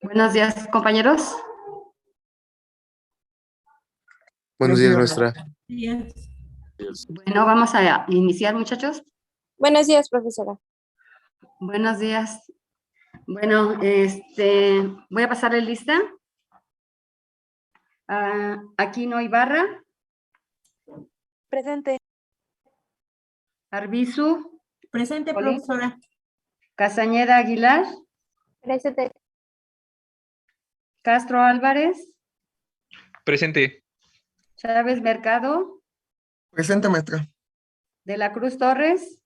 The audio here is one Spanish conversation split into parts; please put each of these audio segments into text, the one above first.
Buenos días, compañeros. Buenos días, maestra. Bueno, vamos a iniciar, muchachos. Buenos días, profesora. Buenos días. Bueno, voy a pasarle lista. Aquino Ibarra, Presente. Arbizu, Presente, Olin. profesora. Castañeda Aguilar, Presente. Castro Álvarez, Presente. Chávez Mercado, Presente, maestra. De la Cruz Torres,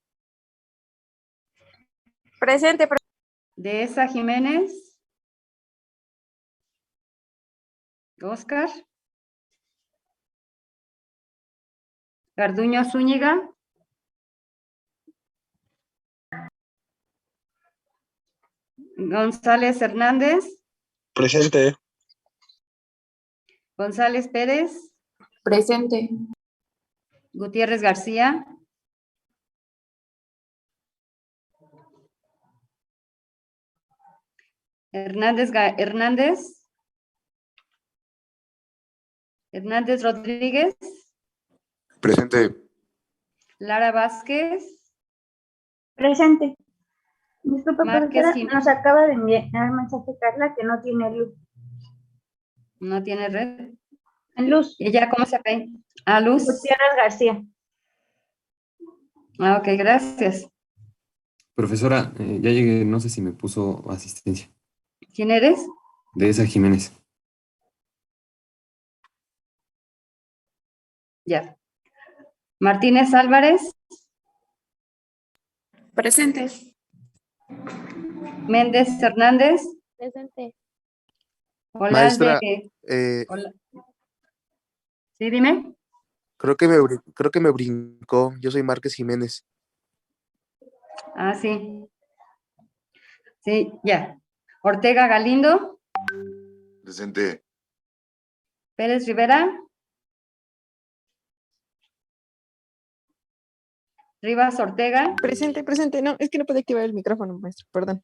Presente. Dehesa Jiménez, Oscar, Garduño Zúñiga, González Hernández, Presente. González Pérez, Presente. Gutiérrez García, Hernández Rodríguez, Presente. Lara Vázquez, Presente. Disculpa, Márquez profesora, Jiménez. nos acaba de enviar mensaje Carla que no tiene luz. No tiene red. En luz. ¿Ella cómo se llama? Ah, Luz. Gutiérrez García. Ah, ok, gracias. Profesora, ya llegué, no sé si me puso asistencia. ¿Quién eres? Dehesa Jiménez. Ya. Martínez Álvarez, Presente. Méndez Hernández, Presente. Maestra, Hola. Sí, dime. creo que me brincó. Yo soy Márquez Jiménez. Ah, sí. Sí, ya. Ortega Galindo, Presente. Pérez Rivera, Rivas Ortega, Presente. No, es que no puede activar el micrófono, maestro, perdón.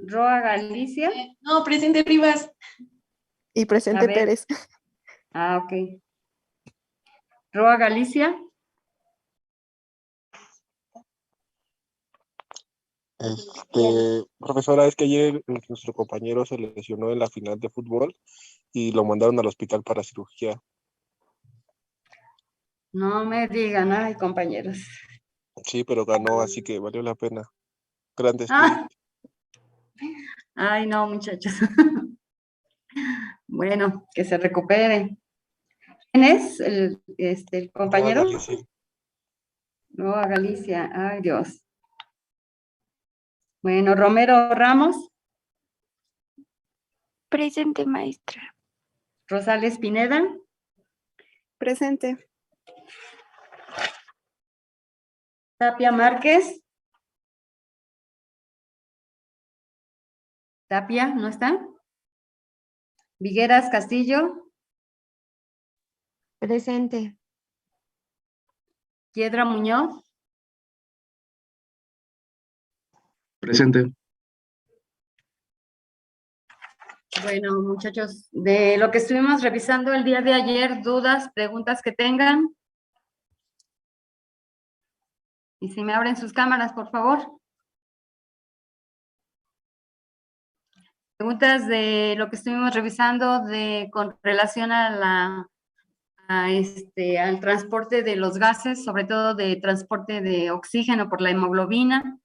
Roa Galicia. No, presente, Rivas. Y presente A ver. Pérez. Ah, ok. Roa Galicia, Profesora, es que ayer nuestro compañero se lesionó en la final de fútbol y lo mandaron al hospital para cirugía. no me digan, ay, compañeros. Sí, pero ganó, así que valió la pena. Grande Ah. espíritu. Ay, no, muchachos. Bueno, que se recupere. ¿Quién es el compañero? Galicia. Roa Galicia, ay, Dios. Bueno, Romero Ramos, Presente, maestra. Rosales Pineda, Presente. Tapia Márquez. Tapia, ¿no está? Vigueras Castillo, Presente. Piedra Muñoz, Presente. Bueno, muchachos, de lo que estuvimos revisando el día de ayer, dudas, preguntas que tengan. Y si me abren sus cámaras, por favor. Preguntas de lo que estuvimos revisando con relación a al transporte de los gases, sobre todo de transporte de oxígeno por la hemoglobina,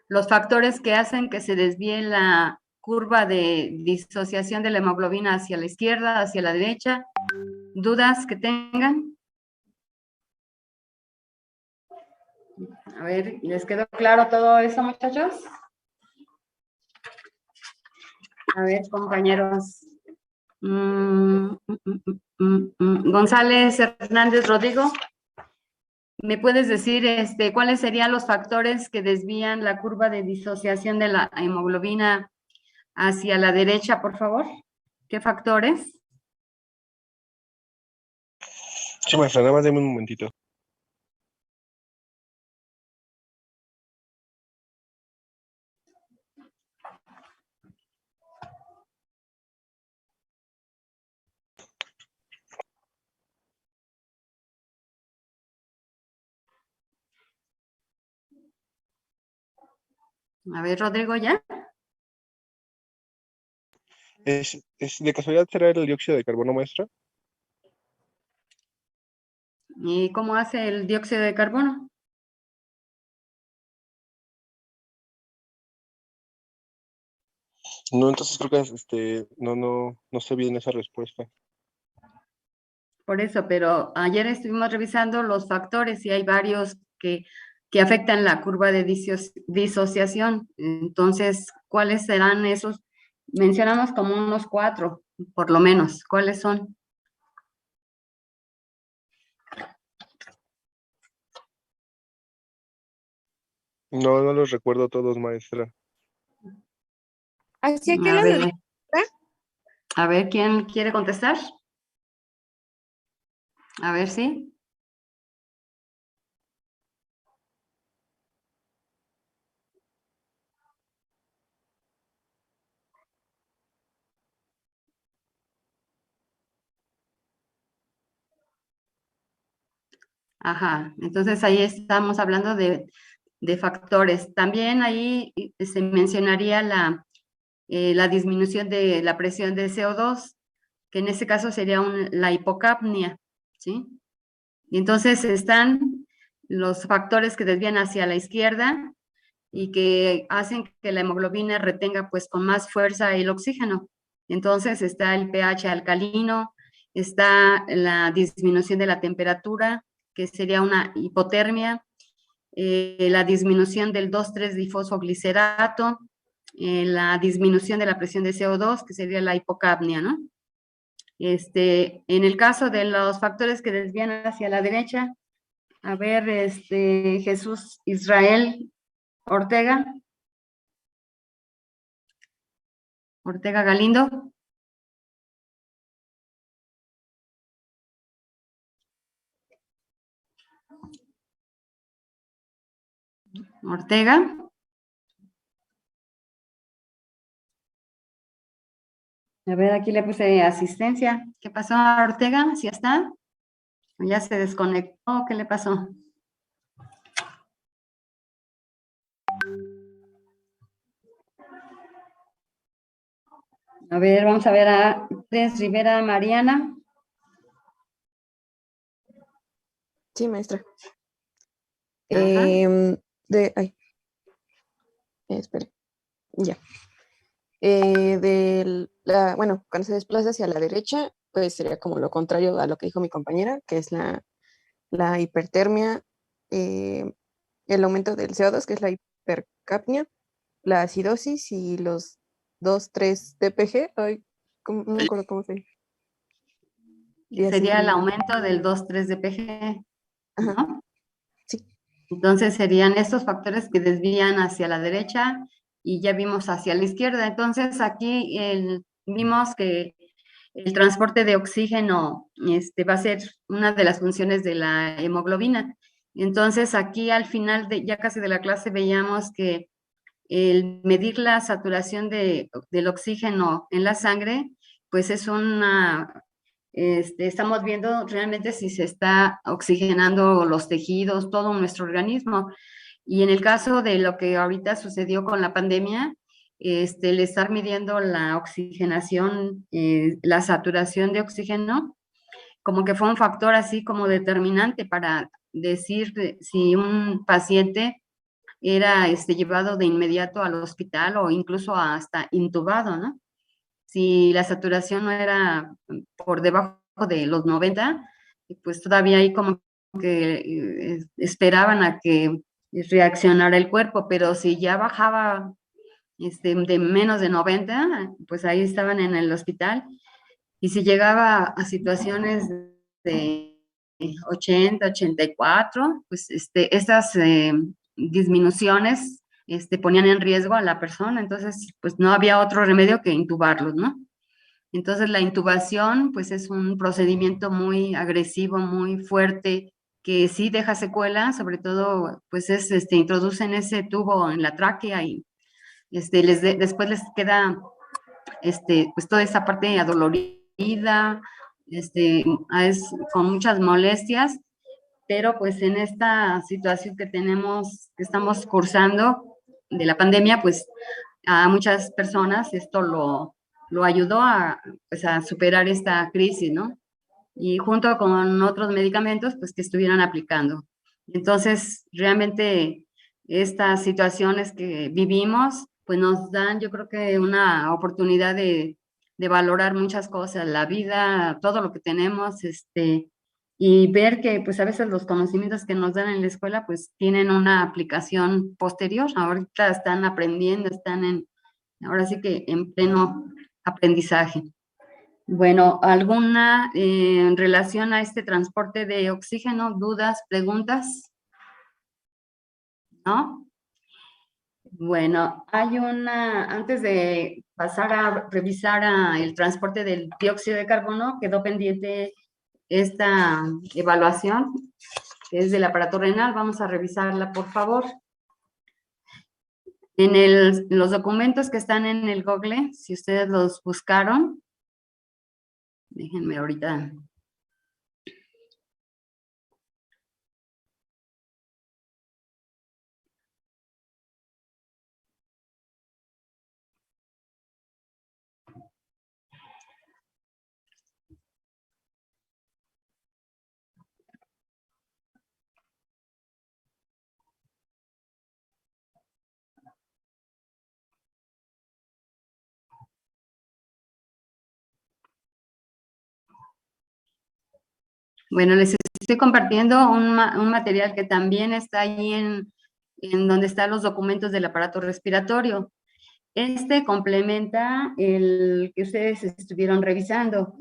los factores que hacen que se desvíe la curva de disociación de la hemoglobina hacia la izquierda, hacia la derecha. ¿Dudas que tengan? A ver, ¿les quedó claro todo eso, muchachos? A ver, compañeros. González Hernández Rodrigo, ¿me puedes decir cuáles serían los factores que desvían la curva de disociación de la hemoglobina hacia la derecha, por favor? ¿Qué factores? Sí, maestra, nada más deme un momentito. A ver, Rodrigo, ¿ya? ¿De casualidad será el dióxido de carbono, maestra? ¿Y cómo hace el dióxido de carbono? No, entonces creo que no sé bien esa respuesta. Por eso, pero ayer estuvimos revisando los factores y hay varios que afectan la curva de disociación. Entonces, ¿cuáles serán esos? Mencionamos como unos 4, por lo menos. ¿Cuáles son? No los recuerdo todos, maestra. ¿Hacia qué A lado? ver, a ver, ¿quién quiere contestar? A ver, sí. Ajá, entonces ahí estamos hablando de factores. También ahí se mencionaría la disminución de la presión de CO2, que en este caso sería la hipocapnia, ¿sí? Y entonces están los factores que desvían hacia la izquierda y que hacen que la hemoglobina retenga pues con más fuerza el oxígeno. Entonces está el pH alcalino, está la disminución de la temperatura, que sería una hipotermia, la disminución del 2,3-difosfoglicerato, la disminución de la presión de CO2, que sería la hipocapnia, ¿no? En el caso de los factores que desvían hacia la derecha, a ver, Jesús Israel Ortega Galindo. Ortega. A ver, aquí le puse asistencia. ¿Qué pasó, Ortega? ¿Sí está? ¿O ya se desconectó? ¿Qué le pasó? A ver, vamos a ver a Rivera Mariana. Sí, maestra. Ajá. Espere. Ya. Bueno, cuando se desplaza hacia la derecha, pues sería como lo contrario a lo que dijo mi compañera, que es la hipertermia, el aumento del CO2, que es la hipercapnia, la acidosis y los 2,3 DPG. Ay, no me acuerdo cómo se Que sería el aumento del 2,3-DPG, Ajá, ¿no? sí. Entonces serían estos factores que desvían hacia la derecha y ya vimos hacia la izquierda. Entonces aquí vimos que el transporte de oxígeno va a ser una de las funciones de la hemoglobina. Entonces aquí al final ya casi de la clase veíamos que el medir la saturación del oxígeno en la sangre, pues es estamos viendo realmente si se está oxigenando los tejidos, todo nuestro organismo. Y en el caso de lo que ahorita sucedió con la pandemia, el estar midiendo la oxigenación, la saturación de oxígeno, como que fue un factor así como determinante para decir si un paciente era llevado de inmediato al hospital o incluso hasta intubado, ¿no? Si la saturación no era por debajo de los 90, pues todavía ahí como que esperaban a que reaccionara el cuerpo, pero si ya bajaba de menos de 90, pues ahí estaban en el hospital. Y si llegaba a situaciones de 80, 84, pues estas disminuciones ponían en riesgo a la persona, entonces pues no había otro remedio que intubarlos, ¿no? Entonces la intubación pues es un procedimiento muy agresivo, muy fuerte, que sí deja secuelas, sobre todo pues introducen ese tubo en la tráquea y después les queda pues toda esa parte adolorida, es con muchas molestias, pero pues en esta situación que tenemos, que estamos cursando de la pandemia, pues a muchas personas esto lo ayudó pues, a superar esta crisis, ¿no? Y junto con otros medicamentos, pues que estuvieran aplicando. Entonces, realmente estas situaciones que vivimos, pues nos dan, yo creo que una oportunidad de valorar muchas cosas, la vida, todo lo que tenemos, y ver que pues a veces los conocimientos que nos dan en la escuela pues tienen una aplicación posterior. Ahorita están aprendiendo, ahora sí que en pleno aprendizaje. Bueno, ¿alguna en relación a este transporte de oxígeno? ¿Dudas, preguntas? ¿No? Bueno, antes de pasar a revisar el transporte del dióxido de carbono, quedó pendiente esta evaluación, que es del aparato renal. Vamos a revisarla, por favor. En los documentos que están en el Google, si ustedes los buscaron, déjenme ahorita. Bueno, les estoy compartiendo un material que también está ahí en donde están los documentos del aparato respiratorio. Este complementa el que ustedes estuvieron revisando,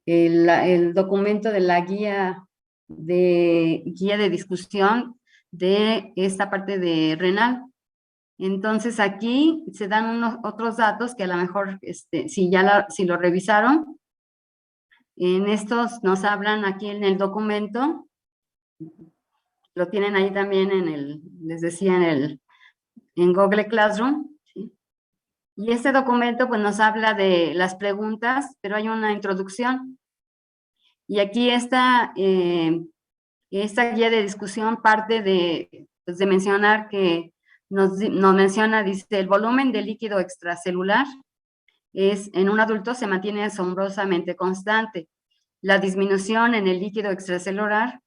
el documento de la guía de discusión de esta parte de renal. Entonces aquí se dan otros datos que a lo mejor, si lo revisaron, en estos nos hablan aquí en el documento, lo tienen ahí también les decía, en Google Classroom, ¿sí? Y este documento pues nos habla de las preguntas, pero hay una introducción. Y aquí esta guía de discusión parte pues, de mencionar que nos menciona, dice, el volumen de líquido extracelular en un adulto se mantiene asombrosamente constante. La disminución en el líquido extracelular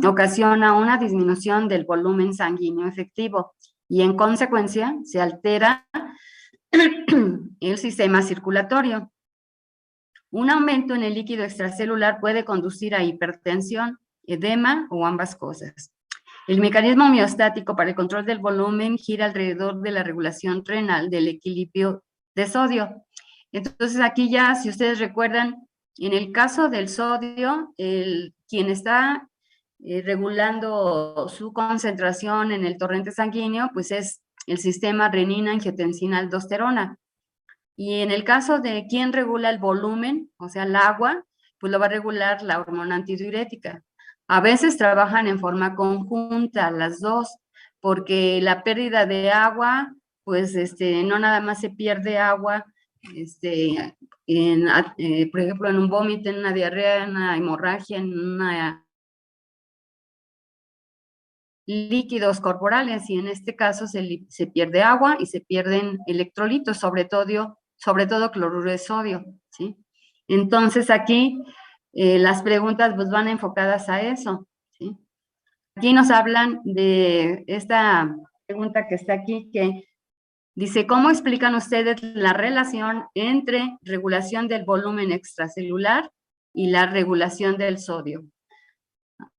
ocasiona una disminución del volumen sanguíneo efectivo y en consecuencia se altera el sistema circulatorio. Un aumento en el líquido extracelular puede conducir a hipertensión, edema o ambas cosas. El mecanismo homeostático para el control del volumen gira alrededor de la regulación renal del equilibrio de sodio. Entonces aquí ya, si ustedes recuerdan, en el caso del sodio, quien está regulando su concentración en el torrente sanguíneo, pues es el sistema renina-angiotensina-aldosterona. Y en el caso de quien regula el volumen, o sea, el agua, pues lo va a regular la hormona antidiurética. A veces trabajan en forma conjunta las dos, porque la pérdida de agua, pues no nada más se pierde agua, por ejemplo, en un vómito, en una diarrea, en una hemorragia, en una líquidos corporales, y en este caso se pierde agua y se pierden electrolitos, sobre todo cloruro de sodio, ¿sí? Entonces aquí las preguntas pues van enfocadas a eso, ¿sí? Aquí nos hablan de esta pregunta que está aquí, que dice, ¿cómo explican ustedes la relación entre regulación del volumen extracelular y la regulación del sodio?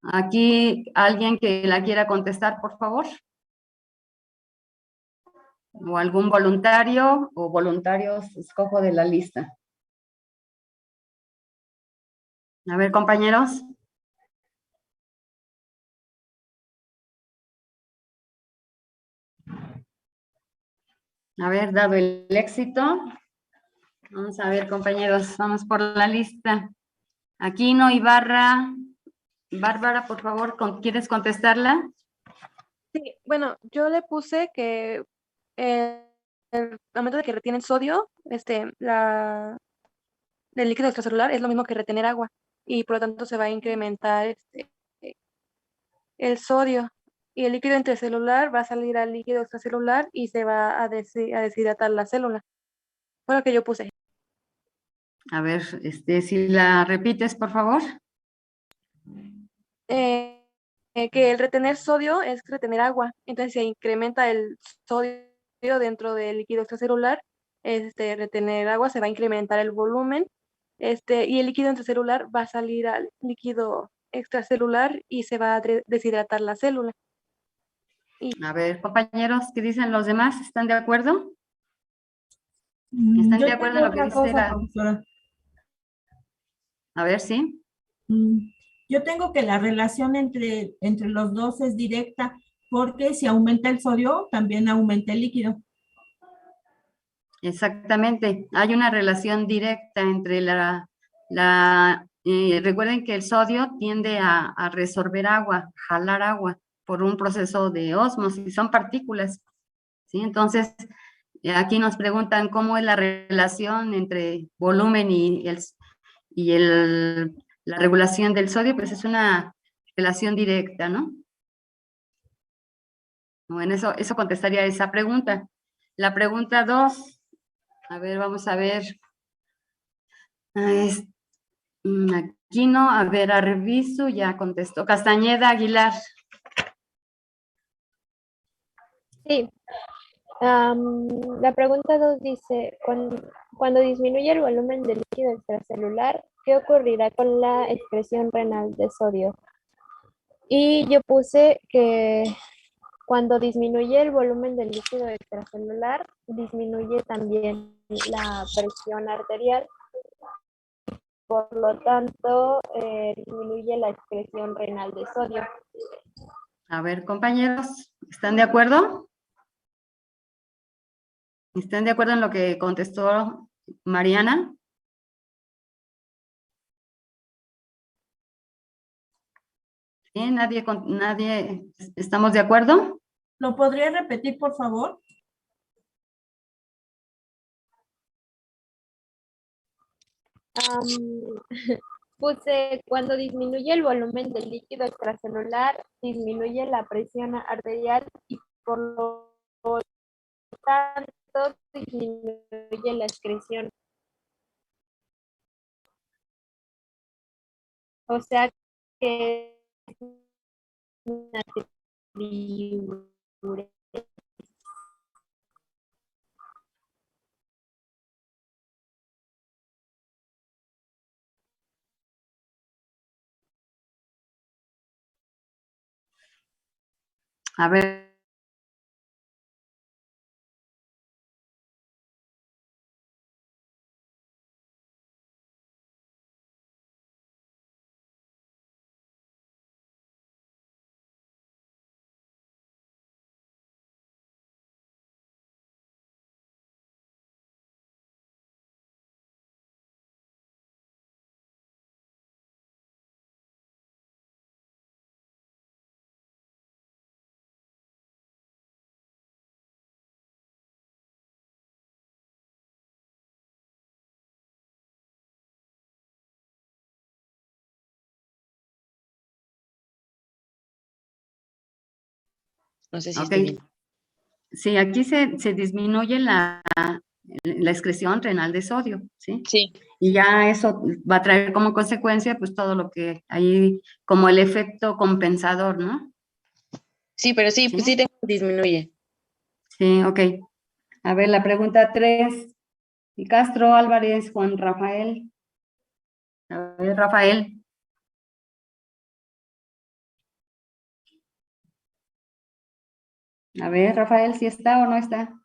Aquí, alguien que la quiera contestar, por favor. O algún voluntario o voluntarios, escojo de la lista. A ver, compañeros. A ver, dado el éxito, Vamos a ver, compañeros, vamos por la lista. Aquino, Ibarra. Bárbara, por favor, ¿quieres contestarla? Sí, bueno, yo le puse que el aumento de que retienen sodio, del líquido extracelular es lo mismo que retener agua y por lo tanto se va a incrementar el sodio y el líquido intracelular va a salir al líquido extracelular y se va a deshidratar la célula. Fue lo que yo puse. A ver, si la repites, por favor. Que el retener sodio es retener agua, entonces se incrementa el sodio dentro del líquido extracelular, retener agua se va a incrementar el volumen, y el líquido intracelular va a salir al líquido extracelular y se va a deshidratar la célula. A ver, compañeros, ¿qué dicen los demás? ¿Están de acuerdo? Mm, ¿Están Yo de acuerdo tengo en lo que otra dice cosa, profesora. A ver, sí. Yo tengo que la relación entre los dos es directa, porque si aumenta el sodio, también aumenta el líquido. Exactamente. Hay una relación directa entre recuerden que el sodio tiende a resorber agua, jalar agua por un proceso de ósmosis, son partículas, ¿sí? Entonces, aquí nos preguntan cómo es la relación entre volumen la regulación del sodio, pues es una relación directa, ¿no? Bueno, eso contestaría esa pregunta. La pregunta 2, a ver, vamos a ver. Aquí no, a ver, a reviso, ya contestó. Castañeda Aguilar. Sí. La pregunta 2 dice, cuando disminuye el volumen del líquido extracelular, ¿qué ocurrirá con la excreción renal de sodio? Y yo puse que cuando disminuye el volumen del líquido extracelular, disminuye también la presión arterial, por lo tanto, disminuye la excreción renal de sodio. A ver, compañeros, ¿están de acuerdo? ¿Están de acuerdo en lo que contestó Mariana? ¿Sí? ¿Nadie estamos de acuerdo? ¿Lo podría repetir, por favor? Puse, cuando disminuye el volumen del líquido extracelular, disminuye la presión arterial y por lo tanto disminuye la excreción. O sea que es una triuresis. A ver. No sé si Ok. esté bien. Sí, aquí se disminuye la excreción renal de sodio, ¿sí? Sí. Y ya eso va a traer como consecuencia, pues, todo lo que hay como el efecto compensador, ¿no? Sí, pero sí, pues sí disminuye. Sí, ok. A ver, la pregunta 3. Castro, Álvarez, Juan Rafael. A ver, Rafael. A ver, Rafael, si está o no está.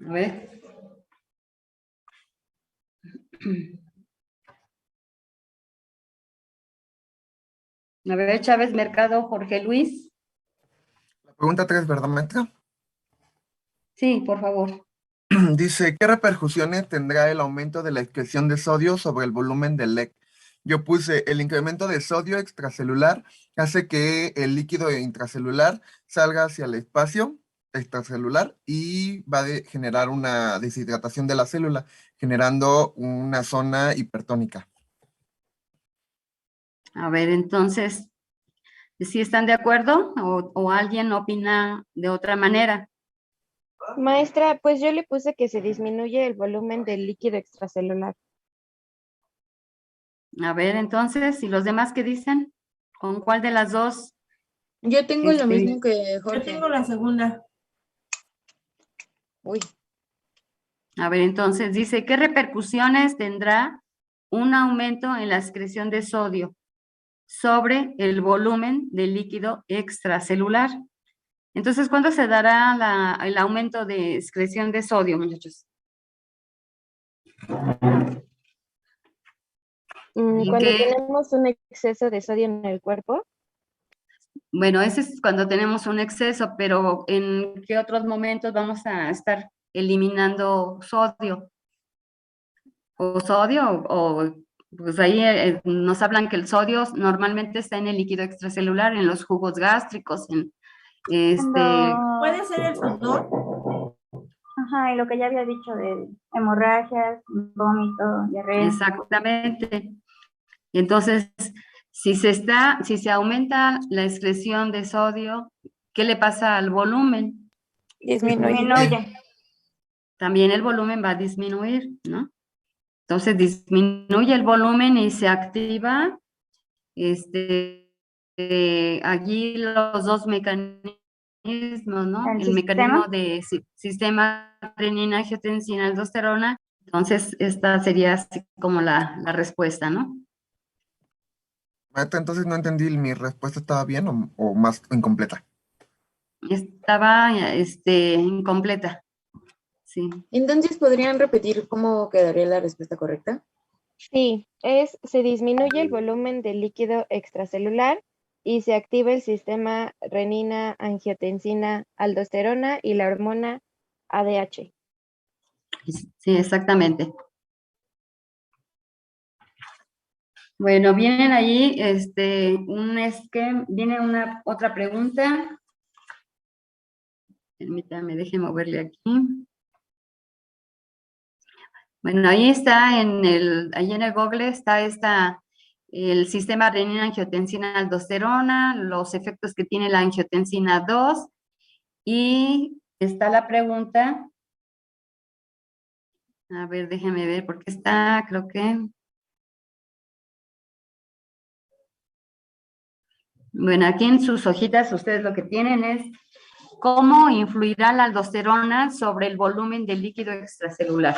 A ver. A ver, Chávez Mercado, Jorge Luis. La Pregunta 3, ¿verdad, maestra? Sí, por favor. Dice, ¿qué repercusiones tendrá el aumento de la excreción de sodio sobre el volumen del LEC? Yo puse, el incremento de sodio extracelular hace que el líquido intracelular salga hacia el espacio extracelular y va a generar una deshidratación de la célula, generando una zona hipertónica. A ver, entonces, ¿sí están de acuerdo o alguien opina de otra manera? Maestra, pues yo le puse que se disminuye el volumen del líquido extracelular. A ver, entonces, ¿y los demás qué dicen? ¿Con cuál de las dos? Yo tengo lo mismo que Yo Jorge. tengo la segunda. Uy, A ver, entonces dice, ¿qué repercusiones tendrá un aumento en la excreción de sodio sobre el volumen del líquido extracelular? Entonces, ¿cuándo se dará el aumento de excreción de sodio, muchachos? Cuando tenemos un exceso de sodio en el cuerpo. Bueno, ese es cuando tenemos un exceso, pero ¿en qué otros momentos vamos a estar eliminando sodio? O sodio, pues ahí nos hablan que el sodio normalmente está en el líquido extracelular, en los jugos gástricos, ¿Puede ser el fútbol? Ajá, y lo que ya había dicho de hemorragias, vómito, diarrea. Exactamente. Entonces, si se aumenta la excreción de sodio, ¿qué le pasa al volumen? Disminuye. También el volumen va a disminuir, ¿no? Entonces disminuye el volumen y se activa allí los dos mecanismos, ¿no? El mecanismo de sistema renina-angiotensina-aldosterona. Entonces, esta sería así como la respuesta, ¿no? Maestra, entonces no entendí, ¿mi respuesta estaba bien o más incompleta? Estaba incompleta. Sí. Entonces, ¿podrían repetir cómo quedaría la respuesta correcta? Sí, se disminuye el volumen del líquido extracelular y se activa el sistema renina, angiotensina, aldosterona y la hormona ADH. Sí, exactamente. Bueno, vienen ahí, viene otra pregunta. Permítame, déjeme moverle aquí. Bueno, ahí está ahí en el Google está el sistema renina-angiotensina-aldosterona, los efectos que tiene la angiotensina 2 y está la pregunta, a ver, déjeme ver, porque está, creo que, bueno, aquí en sus hojitas ustedes lo que tienen es cómo influirá la aldosterona sobre el volumen del líquido extracelular.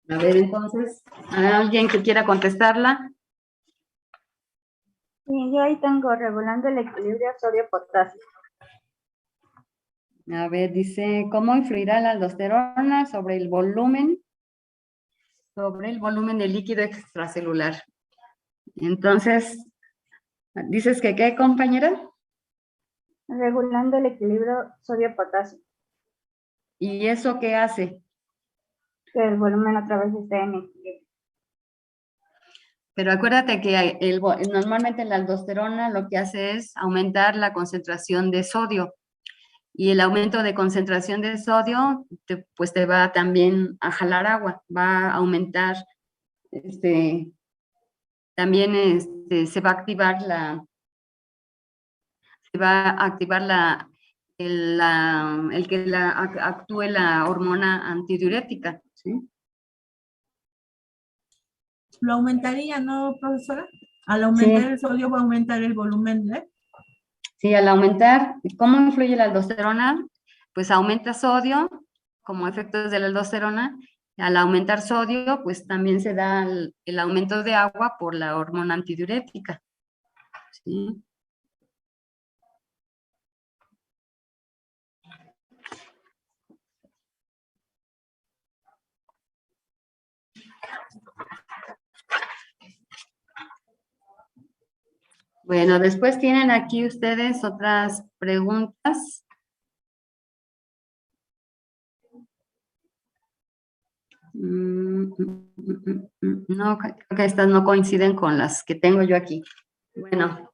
A ver, entonces, ¿alguien que quiera contestarla? Sí, yo ahí tengo regulando el equilibrio sodio-potasio. A ver, dice, ¿cómo influirá la aldosterona sobre el volumen del líquido extracelular? Entonces, ¿dices que qué, compañera? Regulando el equilibrio sodio-potasio. ¿Y eso qué hace? Que el volumen otra vez esté en equilibrio. Pero acuérdate que normalmente la aldosterona lo que hace es aumentar la concentración de sodio. Y el aumento de concentración de sodio, pues te va también a jalar agua, va a aumentar, también se va a activar el que actúe la hormona antidiurética, ¿sí? Lo aumentaría, ¿no, profesora? Al aumentar el sodio va a aumentar el volumen, ¿eh? Sí, al aumentar, ¿cómo influye la aldosterona? Pues aumenta sodio como efectos de la aldosterona. Al aumentar sodio, pues también se da el aumento de agua por la hormona antidiurética. ¿Sí? Bueno, después tienen aquí ustedes otras preguntas. No, creo que estas no coinciden con las que tengo yo aquí. Bueno,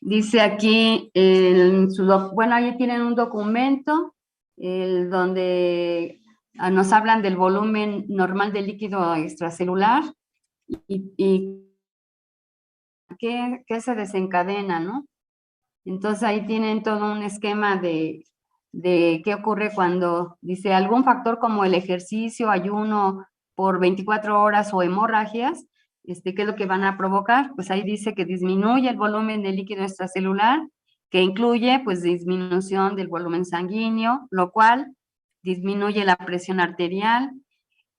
dice aquí, bueno, ahí tienen un documento donde nos hablan del volumen normal del líquido extracelular y qué se desencadena, ¿no? Entonces ahí tienen todo un esquema de qué ocurre cuando dice algún factor como el ejercicio, ayuno por 24 horas o hemorragias, ¿qué es lo que van a provocar? Pues ahí dice que disminuye el volumen del líquido extracelular, que incluye pues disminución del volumen sanguíneo, lo cual disminuye la presión arterial,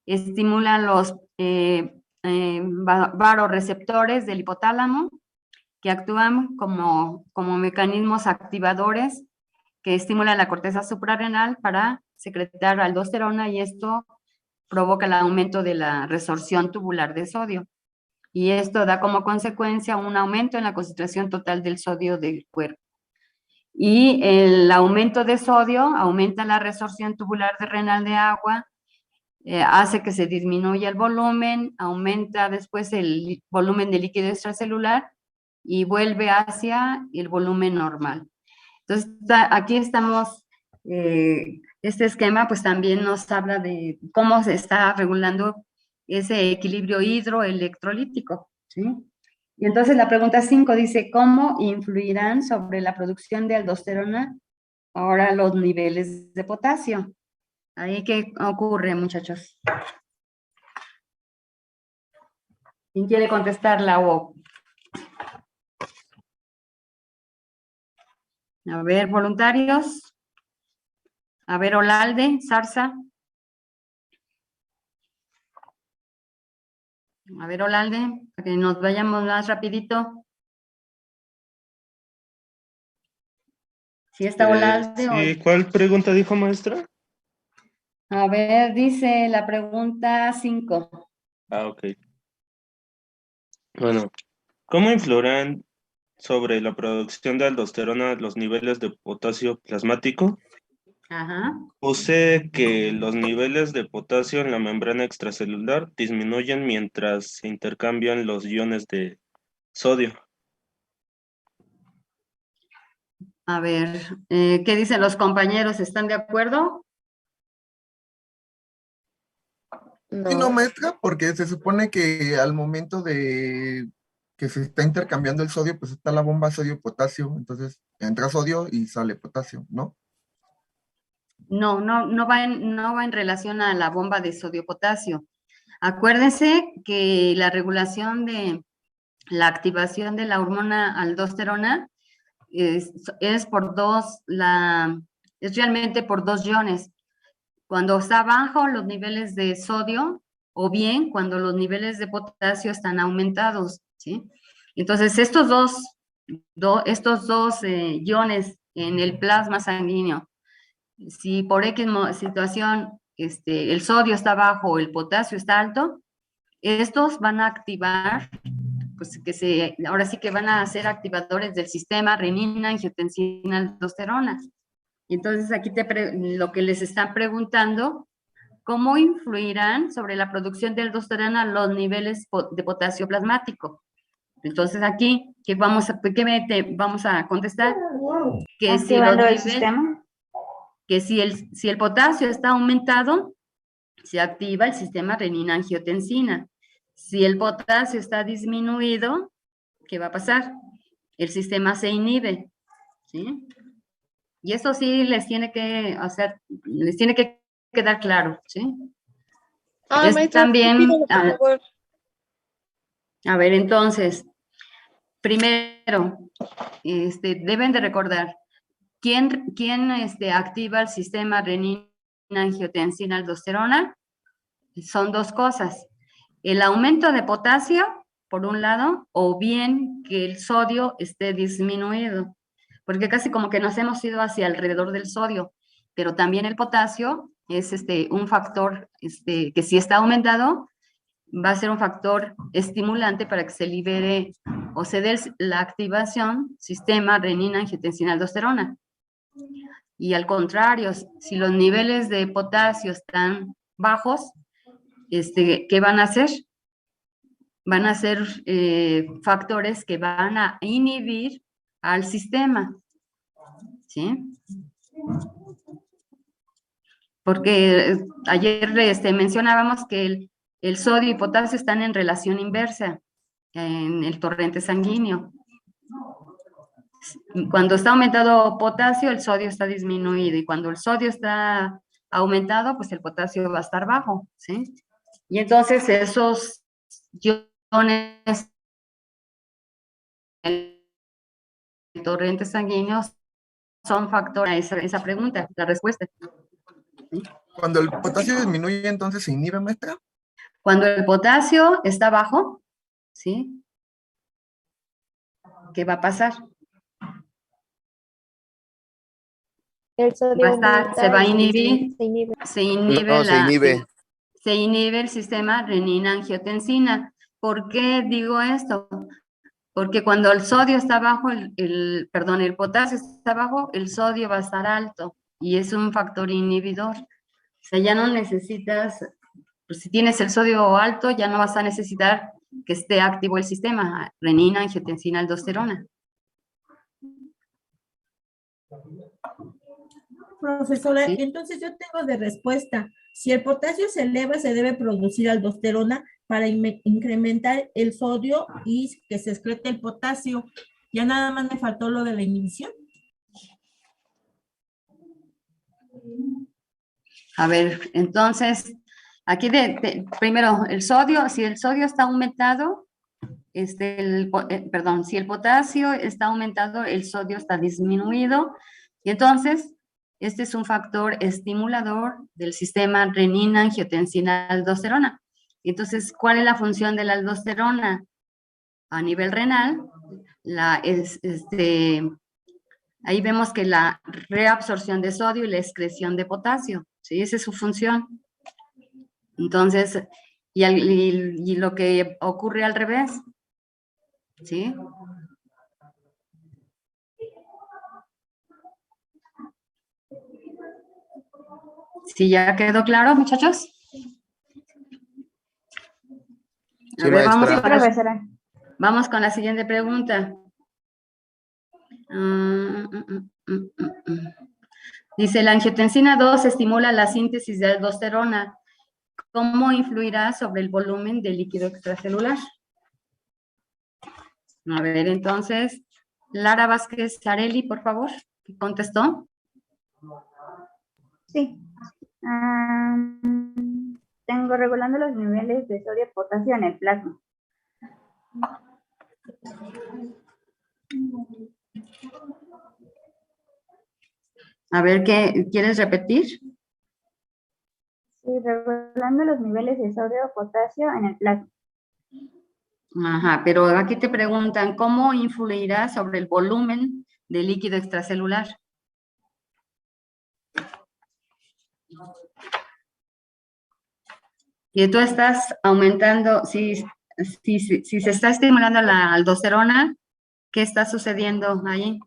estimula los varoreceptores del hipotálamo, que actúan como mecanismos activadores que estimulan la corteza suprarrenal para secretar aldosterona y esto provoca el aumento de la resorción tubular de sodio. Y esto da como consecuencia un aumento en la concentración total del sodio del cuerpo. Y el aumento de sodio aumenta la resorción tubular renal de agua, hace que se disminuya el volumen, aumenta después el volumen de líquido extracelular y vuelve hacia el volumen normal. Entonces, aquí estamos, este esquema pues también nos habla de cómo se está regulando ese equilibrio hidroelectrolítico, ¿sí? Y entonces la pregunta 5 dice, ¿cómo influirán sobre la producción de aldosterona ahora los niveles de potasio? ¿Ahí qué ocurre, muchachos? ¿Quién quiere contestarla o...? A ver, voluntarios. A ver, Olalde, Zarza. A ver, Olalde, para que nos vayamos más rapidito. ¿Sí está Olalde? Sí, ¿cuál pregunta dijo, maestra? A ver, dice la pregunta 5. Ah, ok. Bueno, ¿cómo influirán sobre la producción de aldosterona los niveles de potasio plasmático? Ajá. Puse que los niveles de potasio en la membrana extracelular disminuyen mientras se intercambian los iones de sodio. A ver, ¿qué dicen los compañeros? ¿Están de acuerdo? Sí, no, maestra, porque se supone que al momento de que se está intercambiando el sodio, pues está la bomba sodio-potasio, entonces entra sodio y sale potasio, ¿no? No va en relación a la bomba de sodio-potasio. Acuérdense que la regulación de la activación de la hormona aldosterona es por es realmente por dos iones. Cuando está bajo los niveles de sodio o bien cuando los niveles de potasio están aumentados, ¿sí? Entonces, estos dos iones en el plasma sanguíneo, si por X situación el sodio está bajo o el potasio está alto, estos van a activar, pues ahora sí que van a ser activadores del sistema renina, angiotensina, aldosterona. Y entonces aquí lo que les están preguntando, ¿cómo influirán sobre la producción de aldosterona los niveles de potasio plasmático? Entonces aquí, ¿qué vamos a contestar? Que si Activando el sistema. Que si el potasio está aumentado, se activa el sistema renina-angiotensina. Si el potasio está disminuido, ¿qué va a pasar? El sistema se inhibe, ¿sí? Y eso sí les tiene que quedar claro, ¿sí? Maestra, también, repítelo, por favor. a ver, entonces, primero, deben de recordar, ¿quién activa el sistema renina-angiotensina-aldosterona? Son dos cosas. El aumento de potasio, por un lado, o bien que el sodio esté disminuido, porque casi como que nos hemos ido hacia alrededor del sodio, pero también el potasio es un factor que si está aumentado, va a ser un factor estimulante para que se libere o se dé la activación sistema renina-angiotensina-aldosterona. Y al contrario, si los niveles de potasio están bajos, ¿qué van a hacer? Van a ser factores que van a inhibir al sistema, ¿sí? Porque ayer mencionábamos que el sodio y potasio están en relación inversa en el torrente sanguíneo. Cuando está aumentado potasio, el sodio está disminuido, y cuando el sodio está aumentado, pues el potasio va a estar bajo, ¿sí? Y entonces esos iones en el torrente sanguíneo son factores a esa pregunta, la respuesta. ¿Sí? Cuando el potasio disminuye, entonces se inhibe, maestra. Cuando el potasio está bajo, ¿sí? ¿Qué va a pasar? El sodio se va a inhibir, se inhibe. Se inhibe el sistema renina-angiotensina. ¿Por qué digo esto? Porque cuando el sodio está bajo, el potasio está bajo, el sodio va a estar alto y es un factor inhibidor. O sea, ya no necesitas, pues si tienes el sodio alto, ya no vas a necesitar que esté activo el sistema renina, angiotensina, aldosterona. Profesora, entonces yo tengo de respuesta. Si el potasio se eleva, se debe producir aldosterona para incrementar el sodio y que se excrete el potasio. Ya nada más me faltó lo de la inhibición. A ver, entonces, aquí primero, el sodio, si el sodio está aumentado, si el potasio está aumentado, el sodio está disminuido, y entonces, este es un factor estimulador del sistema renina-angiotensina-aldosterona. Entonces, ¿cuál es la función de la aldosterona? A nivel renal, ahí vemos que la reabsorción de sodio y la excreción de potasio, ¿sí? Esa es su función. Entonces, y lo que ocurre al revés, ¿sí? ¿Sí ya quedó claro, muchachos? A ver, vamos con la siguiente pregunta. Dice, la angiotensina 2 estimula la síntesis de aldosterona. ¿Cómo influirá sobre el volumen de líquido extracelular? A ver, entonces, Lara Vázquez Areli, por favor, ¿qué contestó? Sí. Tengo regulando los niveles de sodio y potasio en el plasma. A ver, ¿quieres repetir? Sí, regulando los niveles de sodio y potasio en el plasma. Ajá, pero aquí te preguntan, ¿cómo influirá sobre el volumen de líquido extracelular? Y tú estás aumentando, si se está estimulando la aldosterona, ¿qué está sucediendo ahí?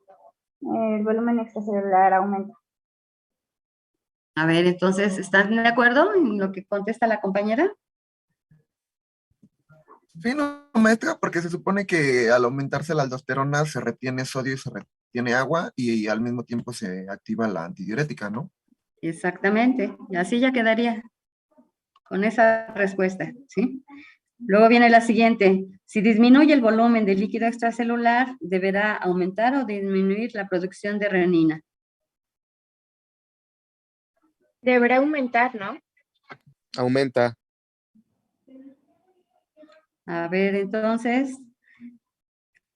El volumen extracelular aumenta. A ver, entonces, ¿están de acuerdo en lo que contesta la compañera? Sí, no, maestra, porque se supone que al aumentarse la aldosterona se retiene sodio y se retiene agua y al mismo tiempo se activa la antidiurética, ¿no? Exactamente, y así ya quedaría con esa respuesta, ¿sí? Luego viene la siguiente. Si disminuye el volumen de líquido extracelular, deberá aumentar o disminuir la producción de renina. Deberá aumentar, ¿no? Aumenta. A ver, entonces,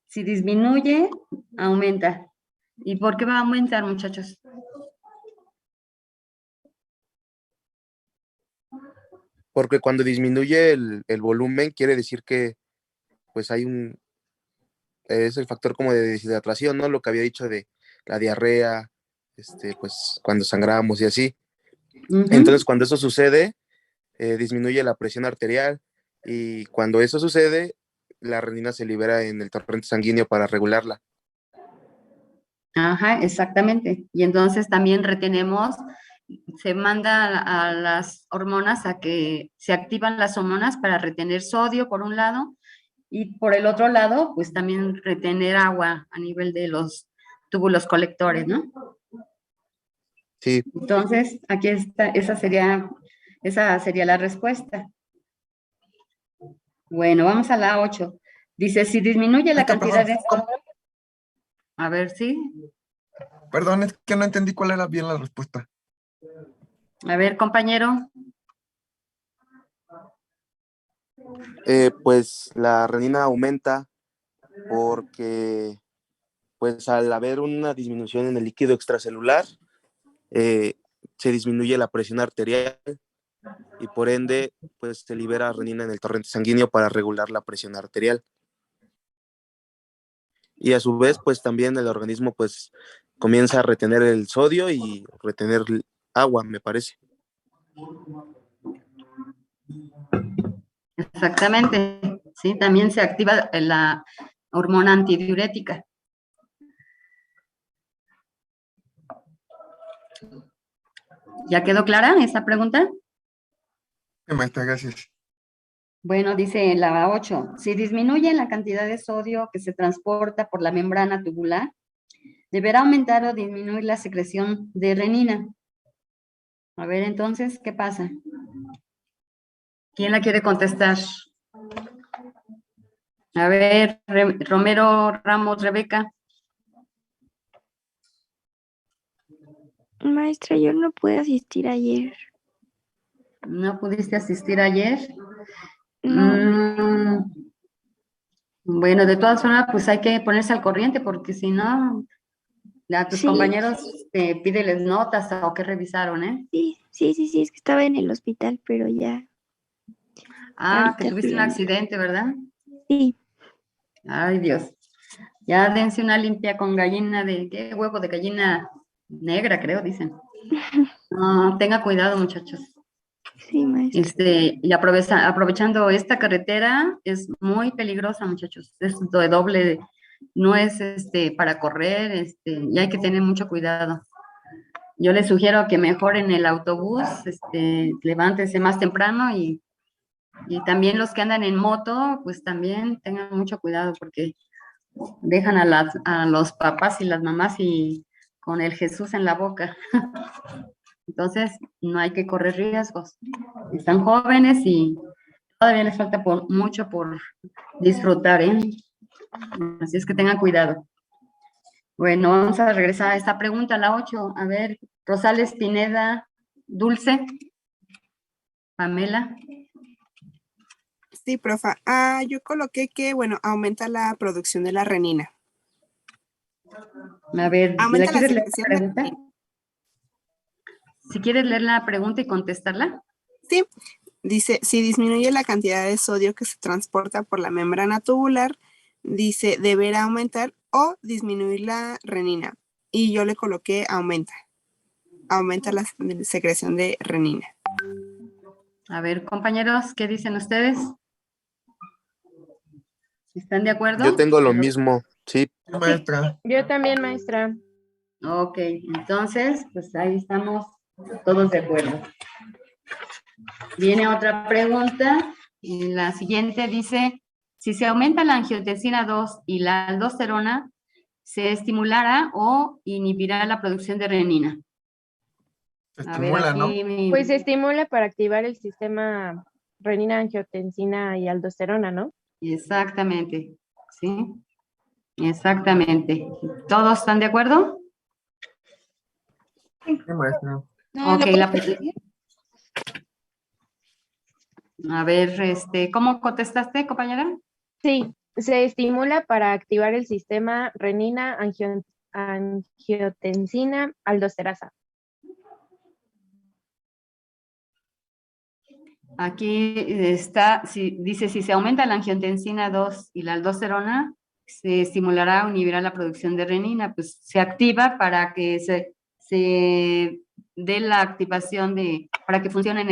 si disminuye, aumenta. ¿Y por qué va a aumentar, muchachos? Porque cuando disminuye el volumen, quiere decir que pues hay es el factor como de deshidratación, ¿no? Lo que había dicho de la diarrea, pues cuando sangramos y así. Entonces, cuando eso sucede, disminuye la presión arterial. Y cuando eso sucede, la renina se libera en el torrente sanguíneo para regularla. Ajá, exactamente. Y entonces también retenemos, se manda a las hormonas a que se activan las hormonas para retener sodio por un lado y por el otro lado, pues también retener agua a nivel de los túbulos colectores, ¿no? Sí. Entonces, aquí está, esa sería la respuesta. Bueno, vamos a la 8. Dice, si disminuye la cantidad de... A ver, ¿sí? Perdón, es que no entendí cuál era bien la respuesta. A ver, compañero. Pues la renina aumenta porque, pues al haber una disminución en el líquido extracelular, se disminuye la presión arterial y por ende, pues se libera renina en el torrente sanguíneo para regular la presión arterial. Y a su vez, pues también el organismo pues comienza a retener el sodio y retener agua, me parece. Exactamente, sí, también se activa la hormona antidiurética. ¿Ya quedó clara esa pregunta? Sí, maestra, gracias. Bueno, dice la 8, si disminuye la cantidad de sodio que se transporta por la membrana tubular, deberá aumentar o disminuir la secreción de renina. A ver, entonces, ¿qué pasa? ¿Quién la quiere contestar? A ver, Romero Ramos, Rebeca. Maestra, yo no pude asistir ayer. ¿No pudiste asistir ayer? No. Bueno, de todas formas, pues hay que ponerse al corriente porque si no, a tus Sí. compañeros pídeles notas o qué revisaron, ¿eh? Sí, es que estaba en el hospital, pero ya. Ah, que Ahorita tuviste fui un a- accidente, ¿verdad? Sí. Ay, Dios. Ya dense una limpia con gallina ¿qué? Huevo de gallina negra, creo, dicen. No, tenga cuidado, muchachos. Sí, maestra. Y aprovechando esta carretera, es muy peligrosa, muchachos. Es de doble, no es para correr, y hay que tener mucho cuidado. Yo les sugiero que mejoren el autobús, levántense más temprano y también los que andan en moto, pues también tengan mucho cuidado porque dejan a los papás y las mamás y con el Jesús en la boca. Entonces, no hay que correr riesgos. Están jóvenes y todavía les falta mucho por disfrutar, ¿eh? Así es que tengan cuidado. Bueno, vamos a regresar a esta pregunta, la 8. A ver, Rosales Pineda, Dulce, Pamela. Sí, profa. Yo coloqué que, bueno, aumenta la producción de la renina. A ver, Aumenta la ¿quieres leer la secreción de pregunta? renina. Si quieres leer la pregunta y contestarla. Sí, dice, si disminuye la cantidad de sodio que se transporta por la membrana tubular, dice, deberá aumentar o disminuir la renina. Y yo le coloqué aumenta. Aumenta la secreción de renina. A ver, compañeros, ¿qué dicen ustedes? ¿Están de acuerdo? Yo tengo lo mismo, sí. Maestra. Yo también, maestra. Ok, entonces, pues ahí estamos todos de acuerdo. Viene otra pregunta, y la siguiente dice, si se aumenta la angiotensina 2 y la aldosterona, ¿se estimulará o inhibirá la producción de renina? A ver, aquí Pues se estimula para activar el sistema renina, angiotensina y aldosterona, ¿no? Exactamente, sí, exactamente. ¿Todos están de acuerdo? Sí, maestra. Ok, a ver, ¿cómo contestaste, compañera? Sí, se estimula para activar el sistema renina, angiotensina, aldosterasa. Aquí está, dice, si se aumenta la angiotensina 2 y la aldosterona, se estimulará o inhibirá la producción de renina, pues se activa para que se dé la activación para que funcionen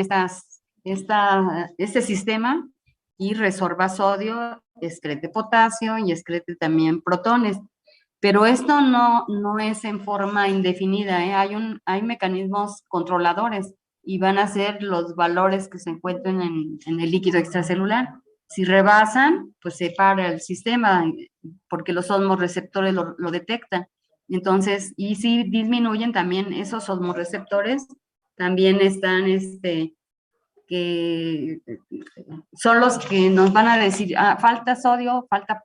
este sistema y resorba sodio, excrete potasio y excrete también protones. Pero esto no es en forma indefinida, ¿eh? Hay mecanismos controladores y van a ser los valores que se encuentren en el líquido extracelular. Si rebasan, pues se para el sistema porque los osmorreceptores lo detectan. Entonces, y si disminuyen también esos osmorreceptores, también están, que son los que nos van a decir, falta sodio, falta,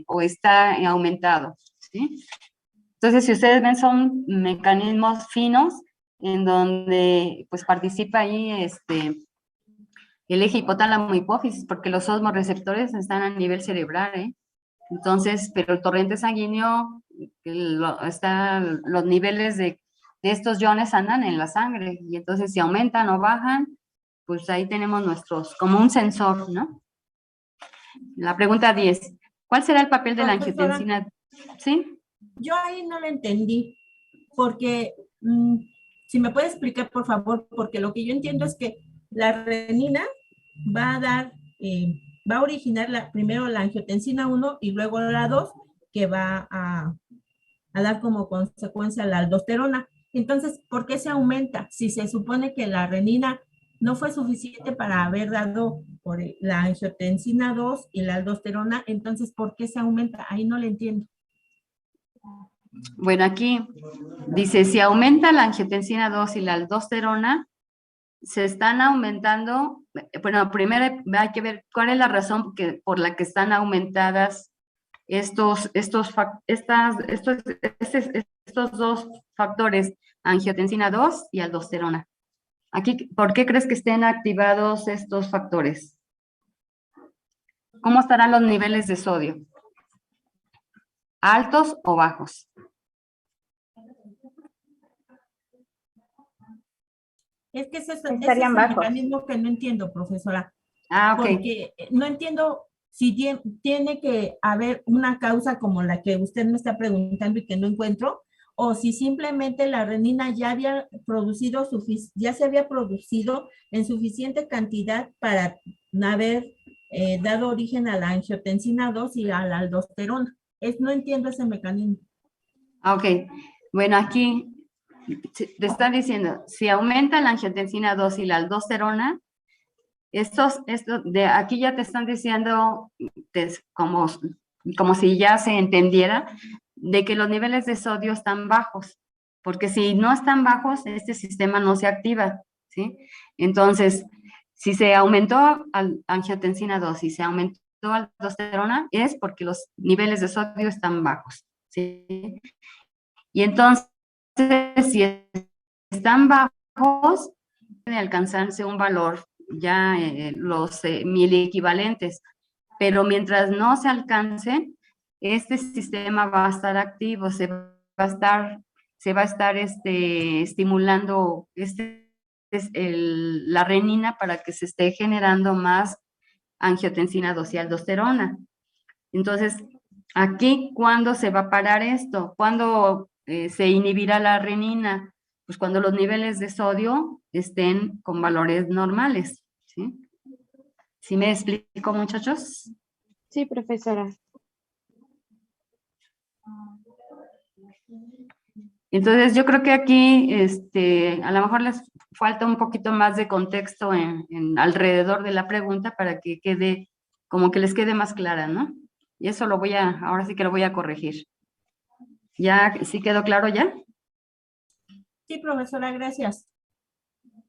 o está aumentado, ¿sí? Entonces, si ustedes ven, son mecanismos finos en donde, pues, participa ahí, el eje hipotálamo hipófisis, porque los osmorreceptores están a nivel cerebral, ¿eh? Entonces, pero el torrente sanguíneo, los niveles de estos iones andan en la sangre, y entonces si aumentan o bajan, pues ahí tenemos como un sensor, ¿no? La pregunta 10, ¿cuál será el papel de la angiotensina? ¿Sí? Yo ahí no lo entendí, porque si me puede explicar, por favor, porque lo que yo entiendo es que la renina va a dar, va a originar primero la angiotensina 1 y luego la 2, que va a dar como consecuencia la aldosterona. Entonces, ¿por qué se aumenta? Si se supone que la renina no fue suficiente para haber dado por la angiotensina 2 y la aldosterona, entonces, ¿por qué se aumenta? Ahí no le entiendo. Bueno, aquí dice, si aumenta la angiotensina 2 y la aldosterona, se están aumentando, bueno, primero hay que ver cuál es la razón por la que están aumentadas estos dos factores, angiotensina 2 y aldosterona. Aquí, ¿por qué crees que estén activados estos factores? ¿Cómo estarán los niveles de sodio? ¿Altos o bajos? Es que ese es el mecanismo que no entiendo, profesora. Ok. Porque no entiendo si tiene que haber una causa como la que usted me está preguntando y que no encuentro, o si simplemente la renina ya se había producido en suficiente cantidad para haber dado origen a la angiotensina 2 y a la aldosterona. No entiendo ese mecanismo. Ok, bueno, aquí te están diciendo, si aumenta la angiotensina 2 y la aldosterona, aquí ya te están diciendo, como si ya se entendiera, de que los niveles de sodio están bajos, porque si no están bajos, este sistema no se activa, ¿sí? Entonces, si se aumentó angiotensina 2 y se aumentó aldosterona, es porque los niveles de sodio están bajos, ¿sí? Y entonces, si están bajos, puede alcanzarse un valor ya los miliequivalentes, pero mientras no se alcance, este sistema va a estar activo, se va a estar estimulando la renina para que se esté generando más angiotensina 2 y aldosterona. Entonces, aquí, ¿cuándo se va a parar esto? ¿Cuándo se inhibirá la renina? Pues cuando los niveles de sodio estén con valores normales, ¿sí? ¿Sí me explico, muchachos? Sí, profesora. Entonces, yo creo que aquí, a lo mejor les falta un poquito más de contexto alrededor de la pregunta para que quede, como que les quede más clara, ¿no? Y eso ahora sí que lo voy a corregir. ¿Ya sí quedó claro ya? Sí, profesora, gracias.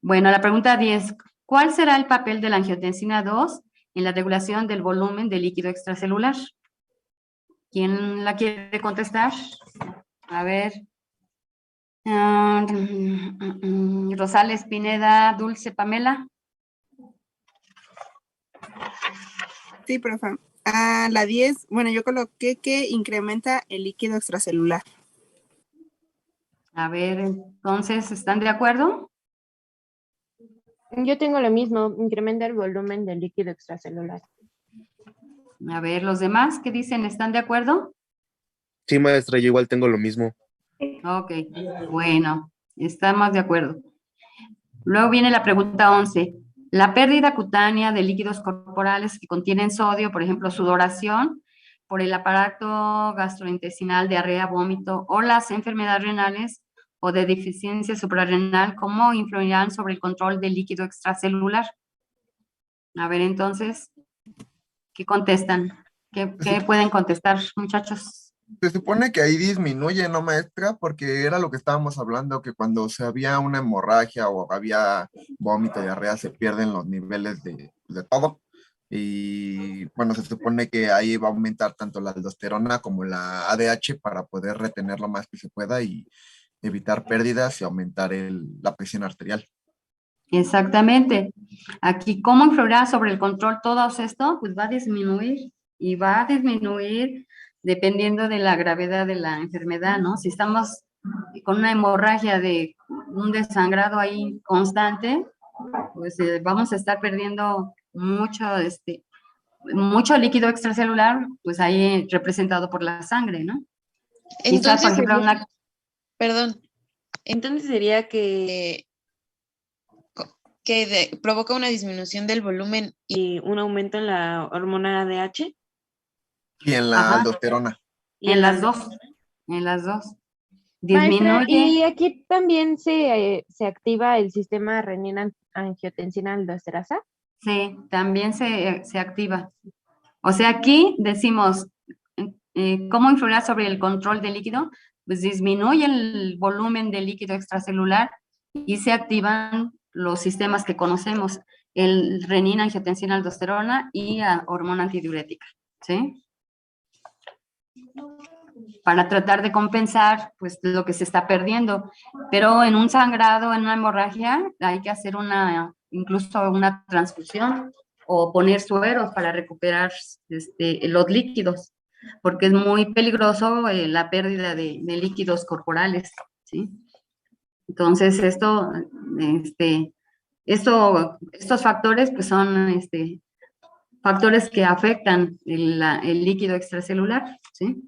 Bueno, la pregunta 10. ¿Cuál será el papel de la angiotensina 2 en la regulación del volumen del líquido extracelular? ¿Quién la quiere contestar? A ver. Rosales, Pineda, Dulce, Pamela. Sí, profe. La 10, bueno, yo coloqué que incrementa el líquido extracelular. A ver, entonces, ¿están de acuerdo? Yo tengo lo mismo, incrementa el volumen del líquido extracelular. A ver, los demás, ¿qué dicen? ¿Están de acuerdo? Sí, maestra, yo igual tengo lo mismo. Ok, bueno, estamos de acuerdo. Luego viene la pregunta 11. La pérdida cutánea de líquidos corporales que contienen sodio, por ejemplo, sudoración, por el aparato gastrointestinal, diarrea, vómito, o las enfermedades renales o de deficiencia suprarrenal, ¿cómo influirán sobre el control del líquido extracelular? A ver, entonces, ¿qué contestan? ¿Qué pueden contestar, muchachos? Se supone que ahí disminuye, ¿no, maestra? Porque era lo que estábamos hablando, que cuando se había una hemorragia o había vómito, diarrea, se pierden los niveles de todo. Y bueno, se supone que ahí va a aumentar tanto la aldosterona como la ADH para poder retener lo más que se pueda y evitar pérdidas y aumentar la presión arterial. Exactamente. Aquí, ¿cómo influirá sobre el control todo esto? Pues va a disminuir y va a disminuir dependiendo de la gravedad de la enfermedad, ¿no? Si estamos con una hemorragia de un desangrado ahí constante, pues vamos a estar perdiendo mucho líquido extracelular, pues ahí representado por la sangre, ¿no? Quizás, por Entonces, ejemplo, perdón, entonces sería que provoca una disminución del volumen y un aumento en la hormona ADH. Y en la aldosterona. En las dos. Maestra, Disminuye. y aquí también se activa el sistema renina-angiotensina-aldosterasa. Sí, también se activa. O sea, aquí decimos, ¿cómo influirá sobre el control del líquido? Pues disminuye el volumen de líquido extracelular y se activan los sistemas que conocemos, el renina, angiotensina, aldosterona y hormona antidiurética, ¿sí? Para tratar de compensar, pues, lo que se está perdiendo. Pero en un sangrado, en una hemorragia, hay que hacer incluso una transfusión o poner sueros para recuperar los líquidos, porque es muy peligroso la pérdida de líquidos corporales, ¿sí? Entonces, estos factores, pues, son factores que afectan el líquido extracelular, ¿sí?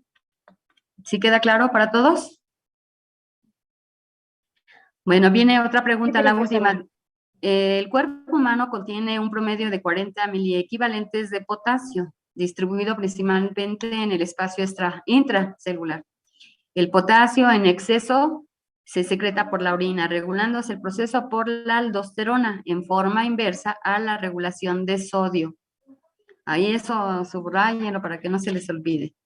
¿Sí queda claro para todos? Bueno, viene otra pregunta, Sí, la profesora. última. El cuerpo humano contiene un promedio de 40 miliequivalentes de potasio, distribuido principalmente en el espacio intracelular. El potasio en exceso se secreta por la orina, regulándose el proceso por la aldosterona en forma inversa a la regulación de sodio. Ahí eso subrayenlo para que no se les olvide.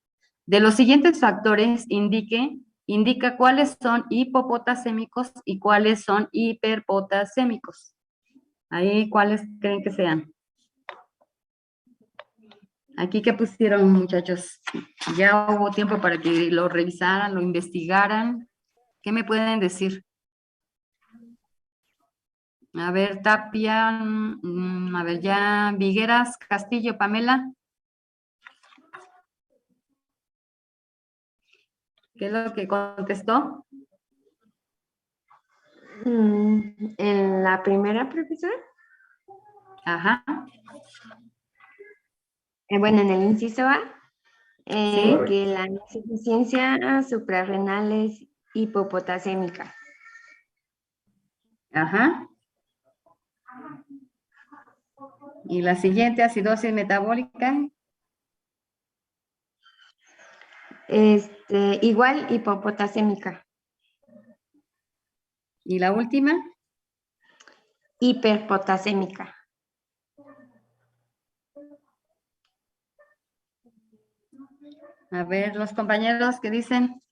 De los siguientes factores indica cuáles son hipopotasémicos y cuáles son hiperpotasémicos. Ahí, ¿cuáles creen que sean? Aquí, ¿qué pusieron, muchachos? Ya hubo tiempo para que lo revisaran, lo investigaran. ¿Qué me pueden decir? A ver, Tapia, a ver, ya, Vigueras, Castillo, Pamela. ¿Qué es lo que contestó? En la primera, profesora. Ajá. Bueno, en el inciso A, Sí. que la insuficiencia suprarrenal es hipopotasémica. Ajá. Y la siguiente, acidosis metabólica. Igual hipopotasémica. ¿Y la última? Hiperpotasémica. A ver, los compañeros, ¿qué dicen?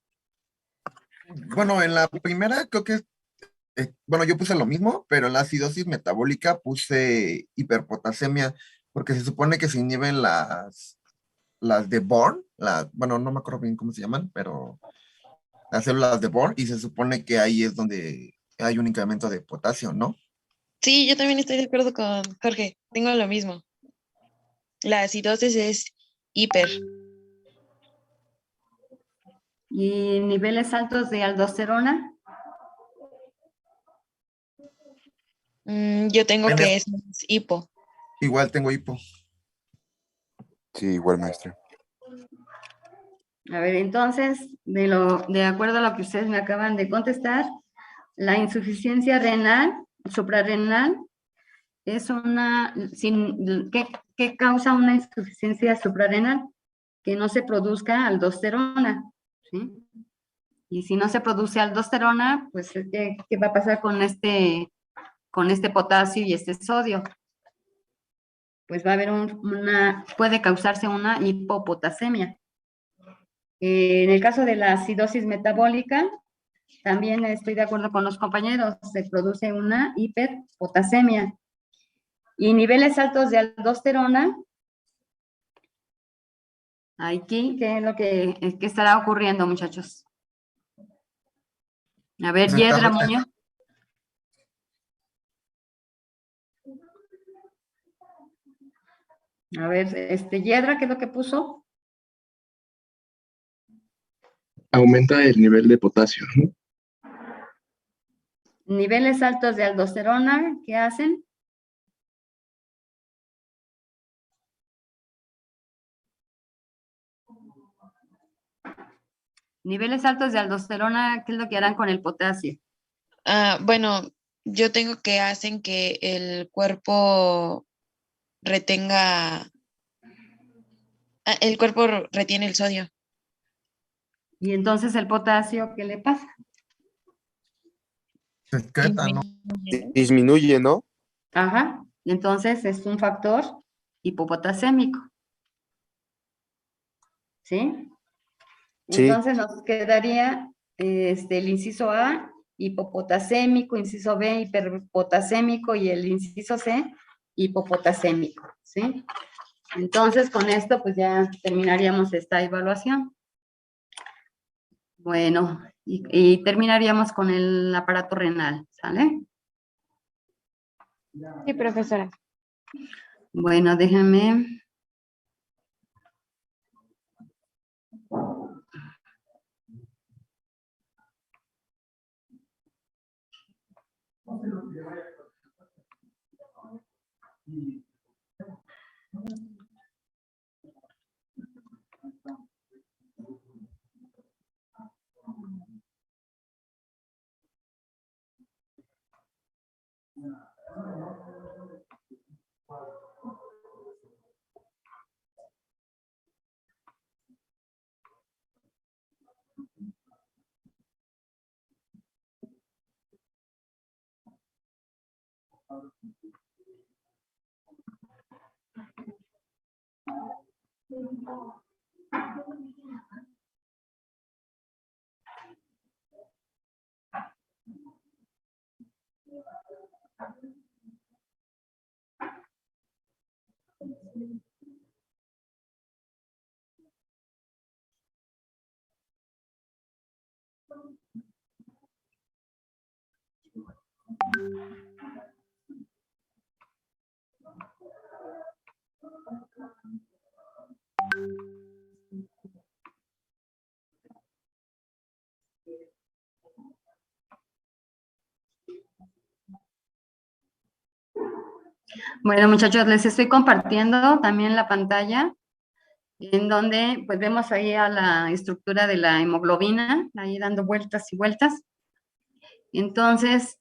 Bueno, en la primera creo que bueno, yo puse lo mismo, pero en la acidosis metabólica puse hiperpotasemia, porque se supone que se inhiben las de Bohr, bueno, no me acuerdo bien cómo se llaman, pero las células de Bohr, y se supone que ahí es donde hay un incremento de potasio, ¿no? Sí, yo también estoy de acuerdo con Jorge, tengo lo mismo. La acidosis es hiper. ¿Y niveles altos de aldosterona? Yo tengo que es hipo. Igual tengo hipo. Sí, igual, maestra. A ver, entonces, de acuerdo a lo que ustedes me acaban de contestar, la insuficiencia renal, suprarrenal, es ¿qué causa una insuficiencia suprarrenal? Que no se produzca aldosterona, ¿sí? Y si no se produce aldosterona, pues, ¿qué va a pasar con este potasio y este sodio? Pues va a haber puede causarse una hipopotasemia. En el caso de la acidosis metabólica, también estoy de acuerdo con los compañeros, se produce una hiperpotasemia. Y niveles altos de aldosterona, aquí, ¿qué es lo que estará ocurriendo, muchachos? A ver, Yedra Muñoz. A ver, Yedra, ¿qué es lo que puso? Aumenta el nivel de potasio, ¿no? Niveles altos de aldosterona, ¿qué hacen? Niveles altos de aldosterona, ¿qué es lo que harán con el potasio? Bueno, yo tengo que hacen que el cuerpo retenga, el cuerpo retiene el sodio. Y entonces el potasio, ¿qué le pasa? Se excreta, ¿no? Disminuye, ¿no? Ajá, entonces es un factor hipopotasémico. ¿Sí? Sí. Entonces nos quedaría el inciso A, hipopotasémico, inciso B, hiperpotasémico y el inciso C, hipopotasémico, ¿sí? Entonces con esto pues ya terminaríamos esta evaluación. Bueno, y terminaríamos con el aparato renal, ¿sale? Sí, profesora. Bueno, déjenme. Bueno, muchachos, les estoy compartiendo también la pantalla, en donde pues vemos ahí a la estructura de la hemoglobina, ahí dando vueltas y vueltas. Entonces,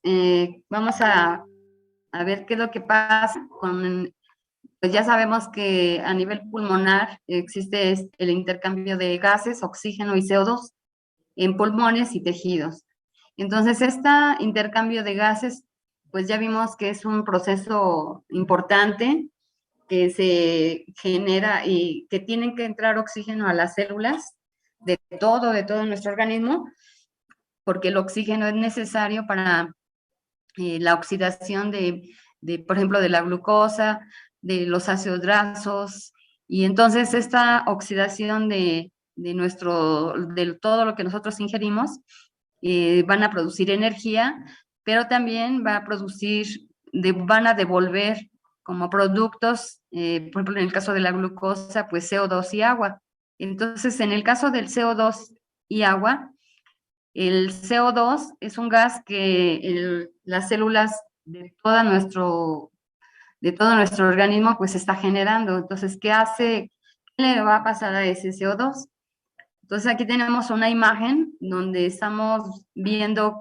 vamos a ver qué es lo que pasa con, pues ya sabemos que a nivel pulmonar existe el intercambio de gases, oxígeno y CO2 en pulmones y tejidos. Entonces, este intercambio de gases, pues ya vimos que es un proceso importante que se genera y que tienen que entrar oxígeno a las células de todo nuestro organismo, porque el oxígeno es necesario para la oxidación por ejemplo, de la glucosa, de los ácidos grasos, y entonces esta oxidación de todo lo que nosotros ingerimos, van a producir energía, pero también va a van a devolver como productos, por ejemplo, en el caso de la glucosa, pues CO2 y agua. Entonces, en el caso del CO2 y agua, el CO2 es un gas que las células de todo nuestro organismo pues está generando. Entonces, ¿qué hace? ¿Qué le va a pasar a ese CO2? Entonces, aquí tenemos una imagen donde estamos viendo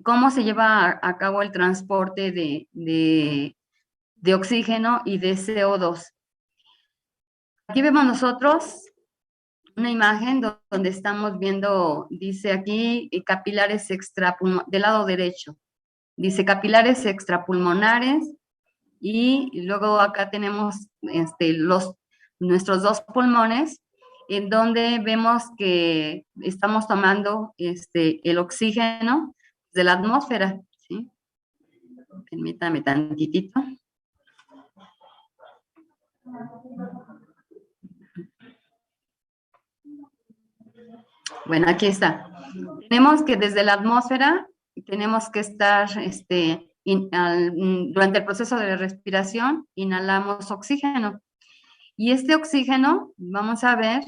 cómo se lleva a cabo el transporte de oxígeno y de CO2. Aquí vemos nosotros una imagen donde estamos viendo, dice aquí, capilares extrapulmonares, del lado derecho. Dice capilares extrapulmonares y luego acá tenemos nuestros dos pulmones, en donde vemos que estamos tomando el oxígeno de la atmósfera, ¿sí? Permítame tantitito. Bueno, aquí está. Tenemos que desde la atmósfera tenemos que estar, durante el proceso de respiración, inhalamos oxígeno. Y este oxígeno, vamos a ver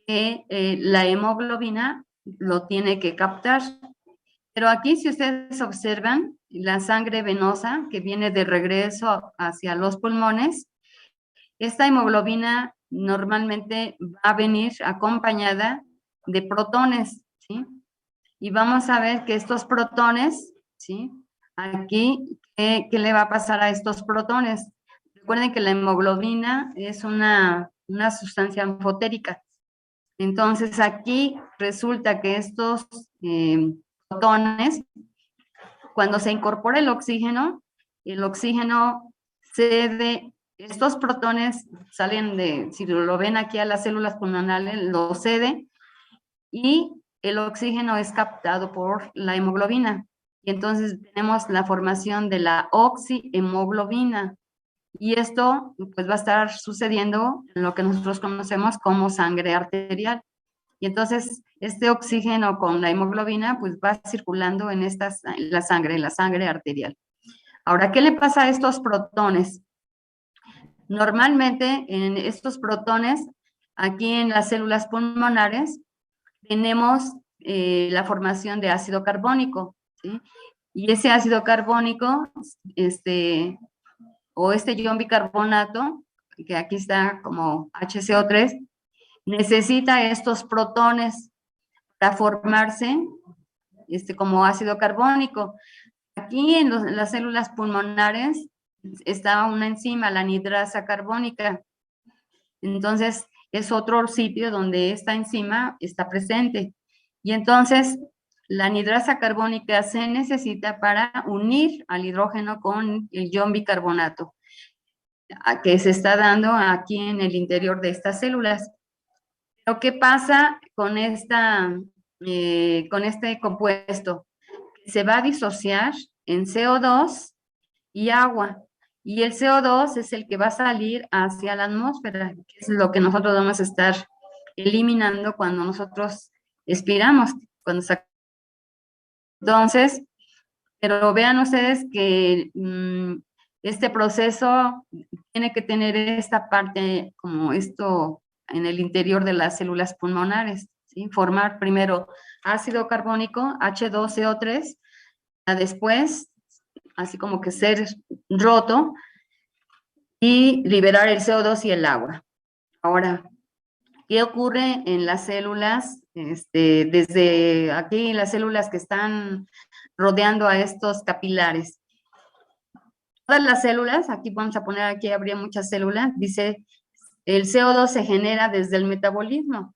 que la hemoglobina lo tiene que captar. Pero aquí, si ustedes observan, la sangre venosa que viene de regreso hacia los pulmones, esta hemoglobina normalmente va a venir acompañada de protones, ¿sí? Y vamos a ver que estos protones, ¿sí? Aquí, ¿qué le va a pasar a estos protones? Recuerden que la hemoglobina es una sustancia anfotérica. Entonces, aquí resulta que estos protones, cuando se incorpora el oxígeno cede, estos protones salen de, si lo ven aquí a las células pulmonares, lo cede y el oxígeno es captado por la hemoglobina. Y entonces tenemos la formación de la oxihemoglobina. Y esto pues va a estar sucediendo en lo que nosotros conocemos como sangre arterial. Y entonces este oxígeno con la hemoglobina pues va circulando en la sangre arterial. Ahora, ¿qué le pasa a estos protones? Normalmente en estos protones, aquí en las células pulmonares, tenemos la formación de ácido carbónico, ¿sí? Y ese ácido carbónico, o este ion bicarbonato, que aquí está como HCO3, necesita estos protones para formarse como ácido carbónico. Aquí en las células pulmonares está una enzima, la anidrasa carbónica. Entonces, es otro sitio donde esta enzima está presente. Y entonces, la anidrasa carbónica se necesita para unir al hidrógeno con el ion bicarbonato, que se está dando aquí en el interior de estas células. Pero, ¿qué pasa con este compuesto? Se va a disociar en CO2 y agua. Y el CO2 es el que va a salir hacia la atmósfera, que es lo que nosotros vamos a estar eliminando cuando nosotros expiramos. Entonces, pero vean ustedes que este proceso tiene que tener esta parte como esto en el interior de las células pulmonares, ¿sí? Formar primero ácido carbónico, H2CO3, después así como que ser roto y liberar el CO2 y el agua. Ahora, ¿qué ocurre en las células? Desde aquí, las células que están rodeando a estos capilares. Todas las células, aquí vamos a poner, aquí habría muchas células, dice, el CO2 se genera desde el metabolismo.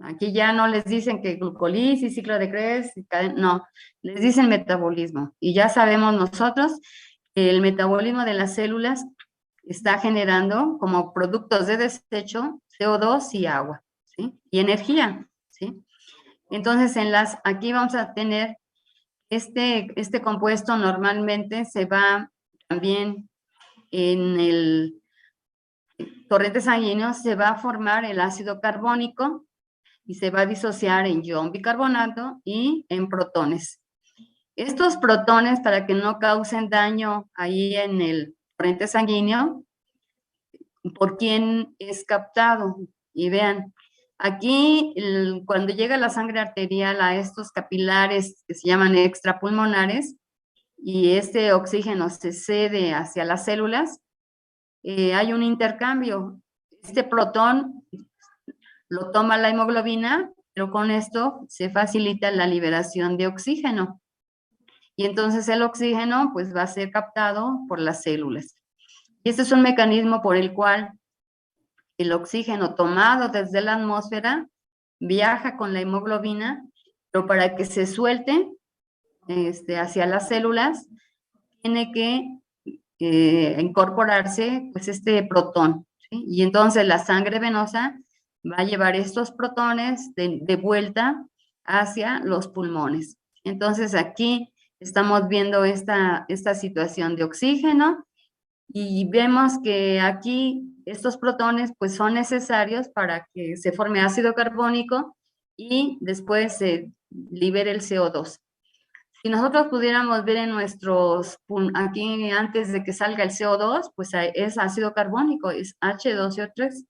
Aquí ya no les dicen que glucólisis, ciclo de Krebs, no, les dicen metabolismo. Y ya sabemos nosotros que el metabolismo de las células está generando como productos de desecho CO2 y agua, ¿sí? Y energía, ¿sí? Entonces, aquí vamos a tener este compuesto normalmente se va también en el torrente sanguíneo, se va a formar el ácido carbónico y se va a disociar en ion bicarbonato y en protones. Estos protones, para que no causen daño ahí en el torrente sanguíneo, ¿por quién es captado? Y vean, aquí cuando llega la sangre arterial a estos capilares que se llaman extrapulmonares y este oxígeno se cede hacia las células, hay un intercambio. Este protón lo toma la hemoglobina, pero con esto se facilita la liberación de oxígeno. Y entonces el oxígeno pues va a ser captado por las células. Y este es un mecanismo por el cual el oxígeno tomado desde la atmósfera viaja con la hemoglobina, pero para que se suelte hacia las células, tiene que incorporarse pues este protón, ¿sí? Y entonces la sangre venosa va a llevar estos protones de vuelta hacia los pulmones. Entonces aquí estamos viendo esta situación de oxígeno y vemos que aquí estos protones pues son necesarios para que se forme ácido carbónico y después se libere el CO2. Si nosotros pudiéramos ver en nuestros, aquí antes de que salga el CO2, pues es ácido carbónico, es H2CO3.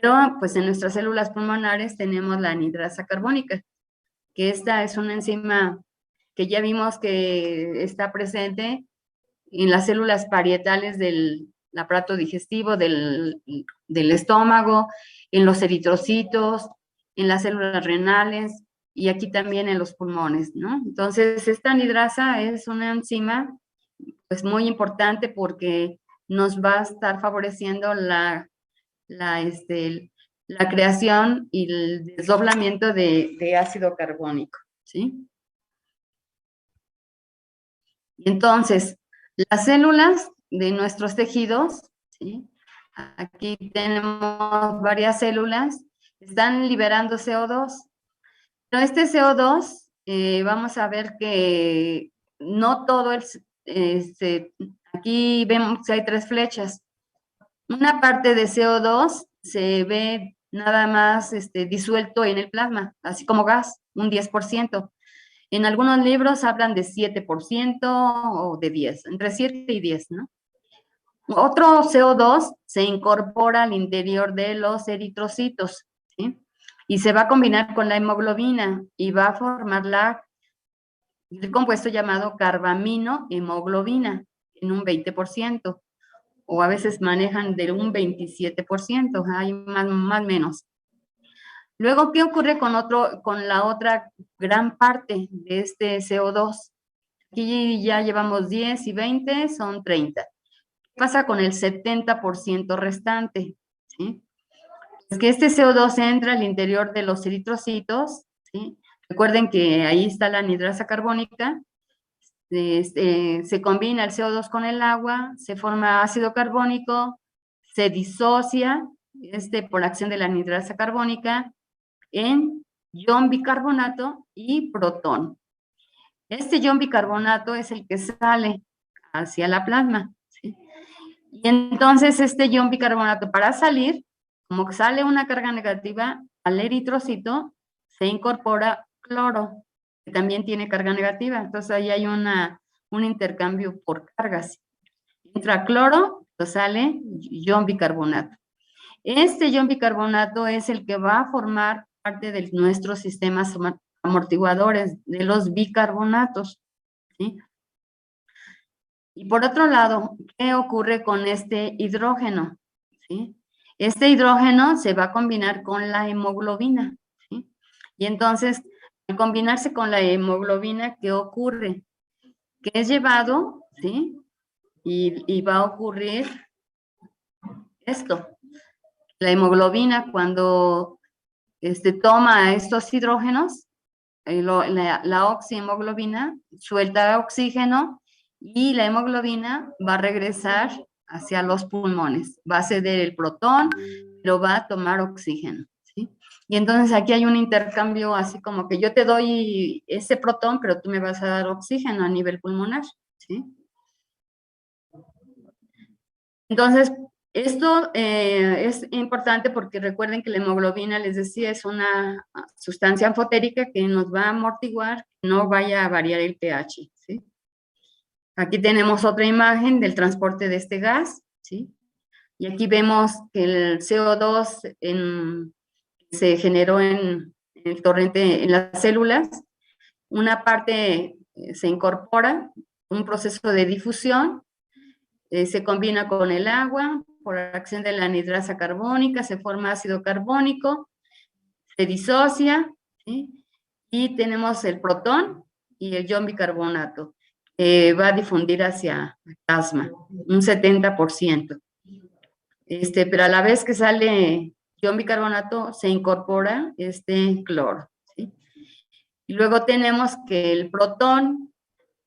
Pero pues en nuestras células pulmonares tenemos la anhidrasa carbónica, que esta es una enzima que ya vimos que está presente en las células parietales del aparato digestivo, del estómago, en los eritrocitos, en las células renales, y aquí también en los pulmones, ¿no? Entonces, esta anhidrasa es una enzima pues muy importante porque nos va a estar favoreciendo la creación y el desdoblamiento de ácido carbónico, ¿sí? Entonces, las células de nuestros tejidos, ¿sí? Aquí tenemos varias células, están liberando CO2. Pero este CO2, vamos a ver que no todo es, aquí vemos que hay 3 flechas. Una parte de CO2 se ve nada más disuelto en el plasma, así como gas, un 10%. En algunos libros hablan de 7% o de 10, entre 7 y 10, ¿no? Otro CO2 se incorpora al interior de los eritrocitos, ¿sí? Y se va a combinar con la hemoglobina y va a formar el compuesto llamado carbaminohemoglobina en un 20%, o a veces manejan de un 27%, hay más menos. Luego, ¿qué ocurre con la otra gran parte de este CO2? Aquí ya llevamos 10 y 20, son 30. ¿Qué pasa con el 70% restante? ¿Sí? Es que este CO2 entra al interior de los eritrocitos, ¿sí? Recuerden que ahí está la anhidrasa carbónica, se combina el CO2 con el agua, se forma ácido carbónico, se disocia por acción de la anhidrasa carbónica en ion bicarbonato y protón. Este ion bicarbonato es el que sale hacia la plasma, ¿sí? Y entonces este ion bicarbonato, para salir, como que sale una carga negativa al eritrocito, se incorpora cloro, que también tiene carga negativa. Entonces ahí hay un intercambio por cargas. Entra cloro, pues sale ion bicarbonato. Este ion bicarbonato es el que va a formar parte de nuestros sistemas amortiguadores, de los bicarbonatos, ¿sí? Y por otro lado, ¿qué ocurre con este hidrógeno? ¿Sí? Este hidrógeno se va a combinar con la hemoglobina, ¿sí? Y entonces, al combinarse con la hemoglobina, ¿qué ocurre? Que es llevado, ¿sí? Y va a ocurrir esto. La hemoglobina, cuando toma estos hidrógenos, la oxihemoglobina suelta oxígeno y la hemoglobina va a regresar hacia los pulmones. Va a ceder el protón, pero va a tomar oxígeno, ¿sí? Y entonces aquí hay un intercambio así como que yo te doy ese protón, pero tú me vas a dar oxígeno a nivel pulmonar, ¿sí? Entonces, esto es importante porque recuerden que la hemoglobina, les decía, es una sustancia anfotérica que nos va a amortiguar, no vaya a variar el pH, ¿sí? Aquí tenemos otra imagen del transporte de este gas, ¿sí? Y aquí vemos que el CO2 se generó en el torrente, en las células. Una parte se incorpora, un proceso de difusión, se combina con el agua, por acción de la anhidrasa carbónica, se forma ácido carbónico, se disocia, ¿sí? Y tenemos el protón y el ion bicarbonato. va a difundir hacia el plasma, un 70%. Pero a la vez que sale ion bicarbonato, se incorpora este cloro, ¿sí? Y luego tenemos que el protón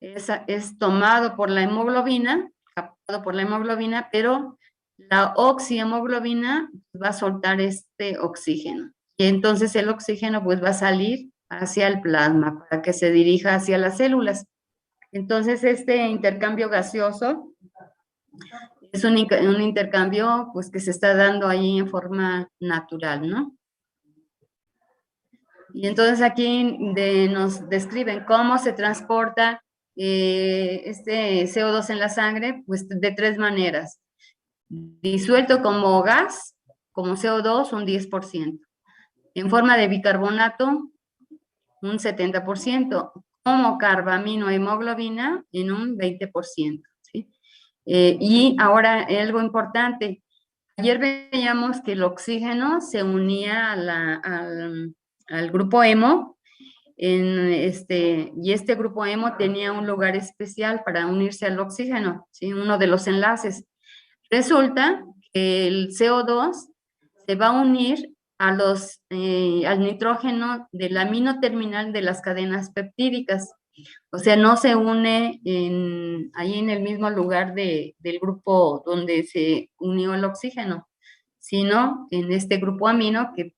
es tomado por la hemoglobina, captado por la hemoglobina, pero la oxihemoglobina va a soltar este oxígeno. Y entonces el oxígeno pues va a salir hacia el plasma para que se dirija hacia las células. Entonces este intercambio gaseoso es un intercambio pues que se está dando ahí en forma natural, ¿no? Y entonces aquí nos describen cómo se transporta este CO2 en la sangre, pues de 3 maneras. Disuelto como gas, como CO2, un 10%. En forma de bicarbonato, un 70%. Como carbaminohemoglobina, en un 20%. ¿Sí? Y ahora algo importante. Ayer veíamos que el oxígeno se unía al grupo hemo, y este grupo hemo tenía un lugar especial para unirse al oxígeno, ¿sí? Uno de los enlaces. Resulta que el CO2 se va a unir al nitrógeno del amino terminal de las cadenas peptídicas. O sea, no se une ahí en el mismo lugar del grupo donde se unió el oxígeno, sino en este grupo amino que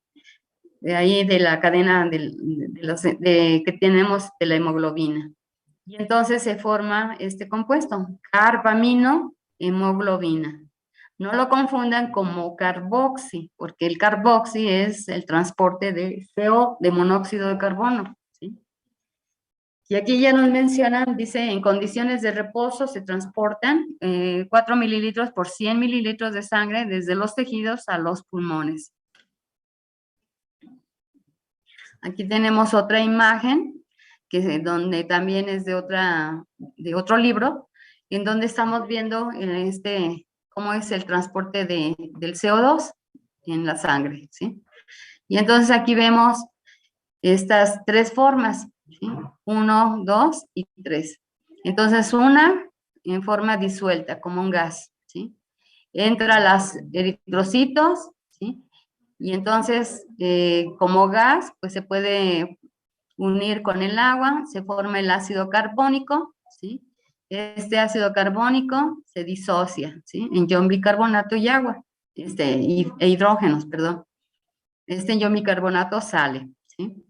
de ahí de la cadena que tenemos de la hemoglobina. Y entonces se forma este compuesto, carbaminohemoglobina. No lo confundan como carboxi, porque el carboxi es el transporte de CO, de monóxido de carbono. ¿Sí? Y aquí ya nos mencionan, dice, en condiciones de reposo se transportan 4 mililitros por 100 mililitros de sangre desde los tejidos a los pulmones. Aquí tenemos otra imagen, donde también es de otro libro, en donde estamos viendo cómo es el transporte del CO2 en la sangre, ¿sí? Y entonces aquí vemos estas 3 formas, ¿sí? 1, 2 y 3. Entonces una en forma disuelta, como un gas, ¿sí? Entra los eritrocitos, ¿sí? Y entonces, como gas, pues se puede unir con el agua, se forma el ácido carbónico, ¿sí? Este ácido carbónico se disocia, ¿sí? En ion bicarbonato y agua, e hidrógenos, perdón. Este ion bicarbonato sale, ¿sí?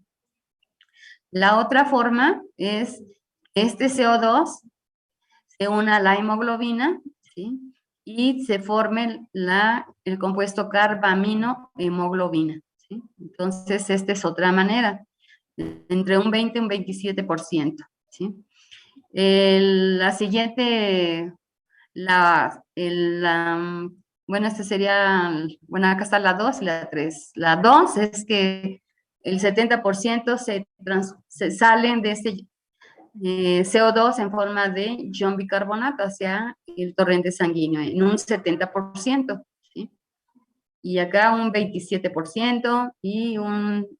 La otra forma es este CO2 se une a la hemoglobina, ¿sí? Y se forme el compuesto carbaminohemoglobina, ¿sí? Entonces, esta es otra manera, entre un 20 y un 27%, ¿sí? La siguiente, bueno, acá está la 2 y la 3. La 2 es que el 70% se salen de este CO2 en forma de ion bicarbonato hacia el torrente sanguíneo en un 70%, ¿sí? Y acá un 27% y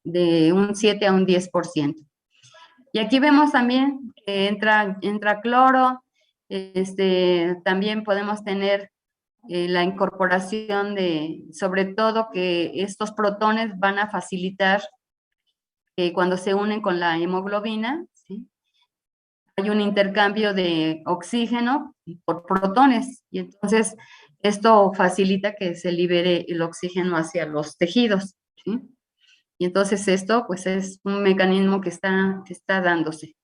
de un 7 a un 10%. Y aquí vemos también que entra cloro, también podemos tener la incorporación sobre todo que estos protones van a facilitar que cuando se unen con la hemoglobina, ¿sí? Hay un intercambio de oxígeno por protones y entonces esto facilita que se libere el oxígeno hacia los tejidos, ¿sí? Y entonces esto pues es un mecanismo que está dándose.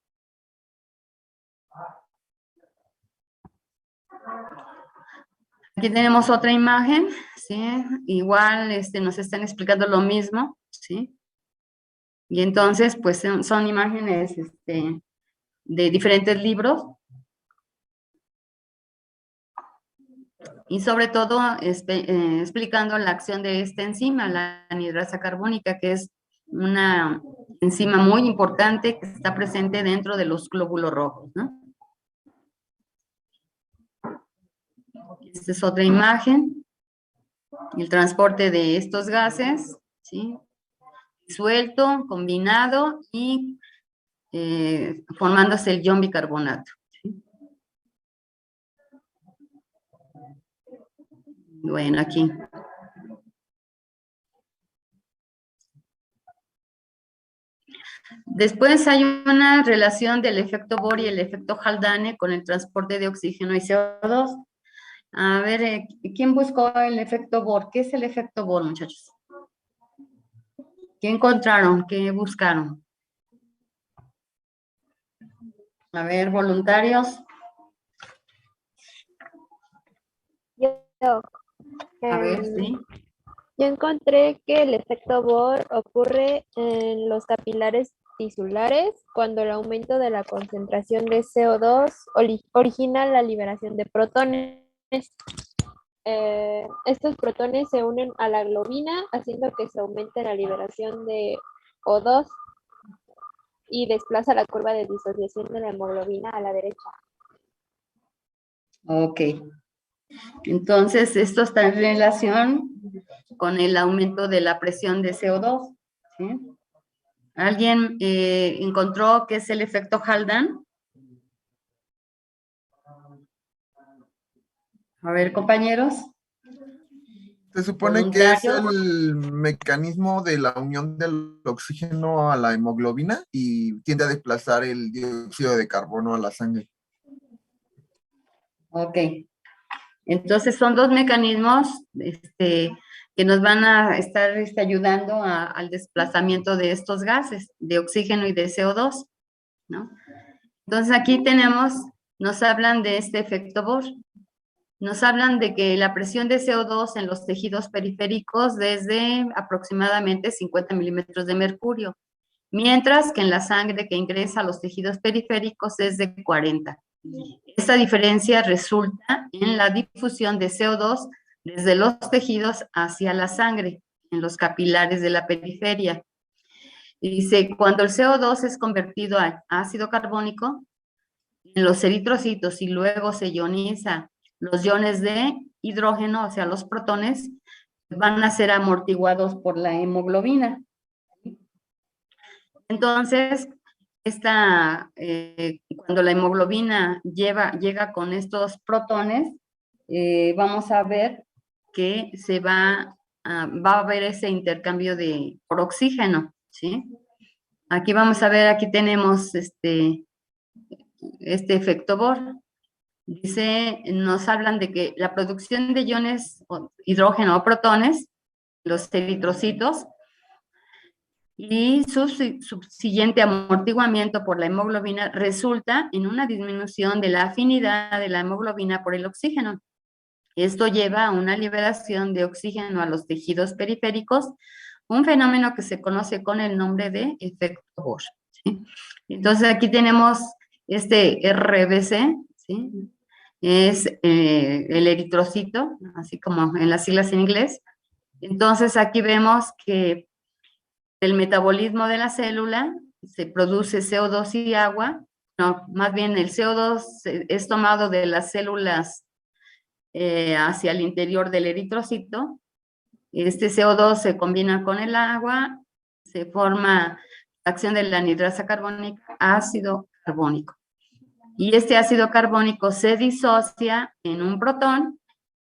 Aquí tenemos otra imagen, ¿sí? Igual nos están explicando lo mismo, ¿sí? Y entonces pues son imágenes de diferentes libros. Y sobre todo explicando la acción de esta enzima, la anhidrasa carbónica, que es una enzima muy importante que está presente dentro de los glóbulos rojos, ¿no? Esta es otra imagen. El transporte de estos gases, ¿sí? Disuelto, combinado y formándose el ion bicarbonato, ¿sí? Bueno, aquí. Después hay una relación del efecto Bohr y el efecto Haldane con el transporte de oxígeno y CO2. A ver, ¿quién buscó el efecto Bohr? ¿Qué es el efecto Bohr, muchachos? ¿Qué encontraron? ¿Qué buscaron? A ver, voluntarios. Yo, A ver, sí. Yo encontré que el efecto Bohr ocurre en los capilares tisulares cuando el aumento de la concentración de CO2 origina la liberación de protones. Estos protones se unen a la globina, haciendo que se aumente la liberación de O2 y desplaza la curva de disociación de la hemoglobina a la derecha. Ok. Entonces, esto está en relación con el aumento de la presión de CO2. ¿Sí? ¿Alguien encontró qué es el efecto Haldane? A ver, compañeros. Se supone que es Voluntarios. el mecanismo de la unión del oxígeno a la hemoglobina y tiende a desplazar el dióxido de carbono a la sangre. Ok. Entonces son dos mecanismos que nos van a estar ayudando al desplazamiento de estos gases, de oxígeno y de CO2, ¿no? Entonces aquí tenemos, nos hablan de este efecto Bohr. Nos hablan de que la presión de CO2 en los tejidos periféricos desde aproximadamente 50 milímetros de mercurio, mientras que en la sangre que ingresa a los tejidos periféricos es de 40. Esta diferencia resulta en la difusión de CO2 desde los tejidos hacia la sangre, en los capilares de la periferia. Y dice, cuando el CO2 es convertido a ácido carbónico, en los eritrocitos y luego se ioniza, los iones de hidrógeno, o sea, los protones, van a ser amortiguados por la hemoglobina. Entonces, cuando la hemoglobina llega con estos protones, vamos a ver que va a haber ese intercambio por oxígeno, ¿sí? Aquí vamos a ver, aquí tenemos este efecto Bohr. Dice, nos hablan de que la producción de iones hidrógeno o protones, los eritrocitos, y su subsiguiente amortiguamiento por la hemoglobina resulta en una disminución de la afinidad de la hemoglobina por el oxígeno. Esto lleva a una liberación de oxígeno a los tejidos periféricos, un fenómeno que se conoce con el nombre de efecto Bohr, ¿sí? Entonces aquí tenemos este RBC, ¿sí? Es el eritrocito, así como en las siglas en inglés. Entonces aquí vemos que el metabolismo de la célula se produce CO2 y agua, no, más bien el CO2 es tomado de las células hacia el interior del eritrocito. Este CO2 se combina con el agua, se forma acción de la anhidrasa carbónica, ácido carbónico. Y este ácido carbónico se disocia en un protón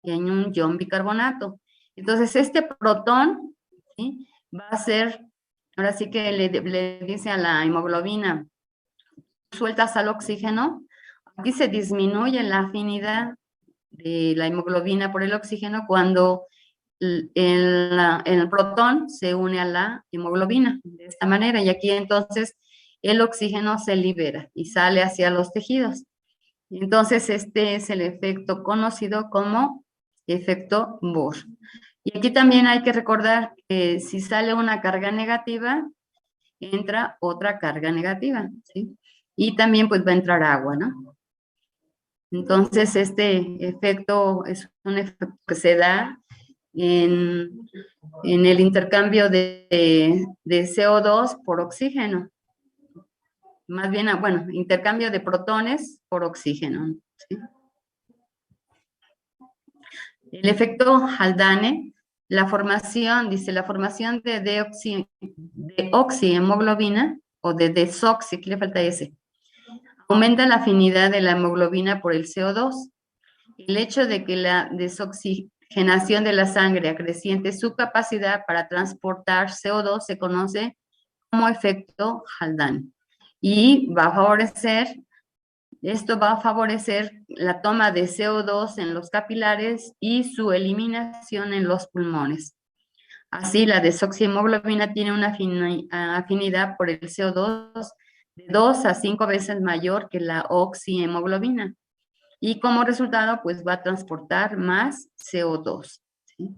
y en un ion bicarbonato. Entonces, este protón, ¿sí?, va a ser, ahora sí que le dice a la hemoglobina, sueltas al oxígeno. Aquí se disminuye la afinidad de la hemoglobina por el oxígeno cuando el protón se une a la hemoglobina de esta manera, y aquí entonces el oxígeno se libera y sale hacia los tejidos. Entonces este es el efecto conocido como efecto Bohr. Y aquí también hay que recordar que si sale una carga negativa, entra otra carga negativa, ¿sí? Y también pues va a entrar agua, ¿no? Entonces este efecto es un efecto que se da en el intercambio de CO2 por oxígeno. Más bien, bueno, intercambio de protones por oxígeno, ¿sí? El efecto Haldane, la formación de deoxihemoglobina o de desoxi, aquí le falta ese, aumenta la afinidad de la hemoglobina por el CO2. El hecho de que la oxigenación de la sangre acreciente su capacidad para transportar CO2 se conoce como efecto Haldane. Y esto va a favorecer la toma de CO2 en los capilares y su eliminación en los pulmones. Así, la desoxihemoglobina tiene una afinidad por el CO2 de 2 a 5 veces mayor que la oxihemoglobina. Y como resultado, pues va a transportar más CO2. ¿Sí?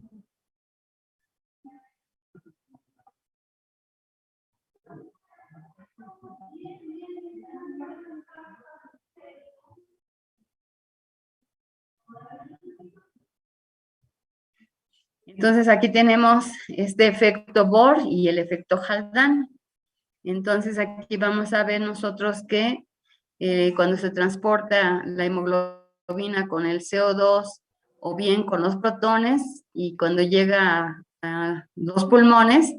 Entonces aquí tenemos este efecto Bohr y el efecto Haldane. Entonces aquí vamos a ver nosotros que cuando se transporta la hemoglobina con el CO2 o bien con los protones y cuando llega a los pulmones,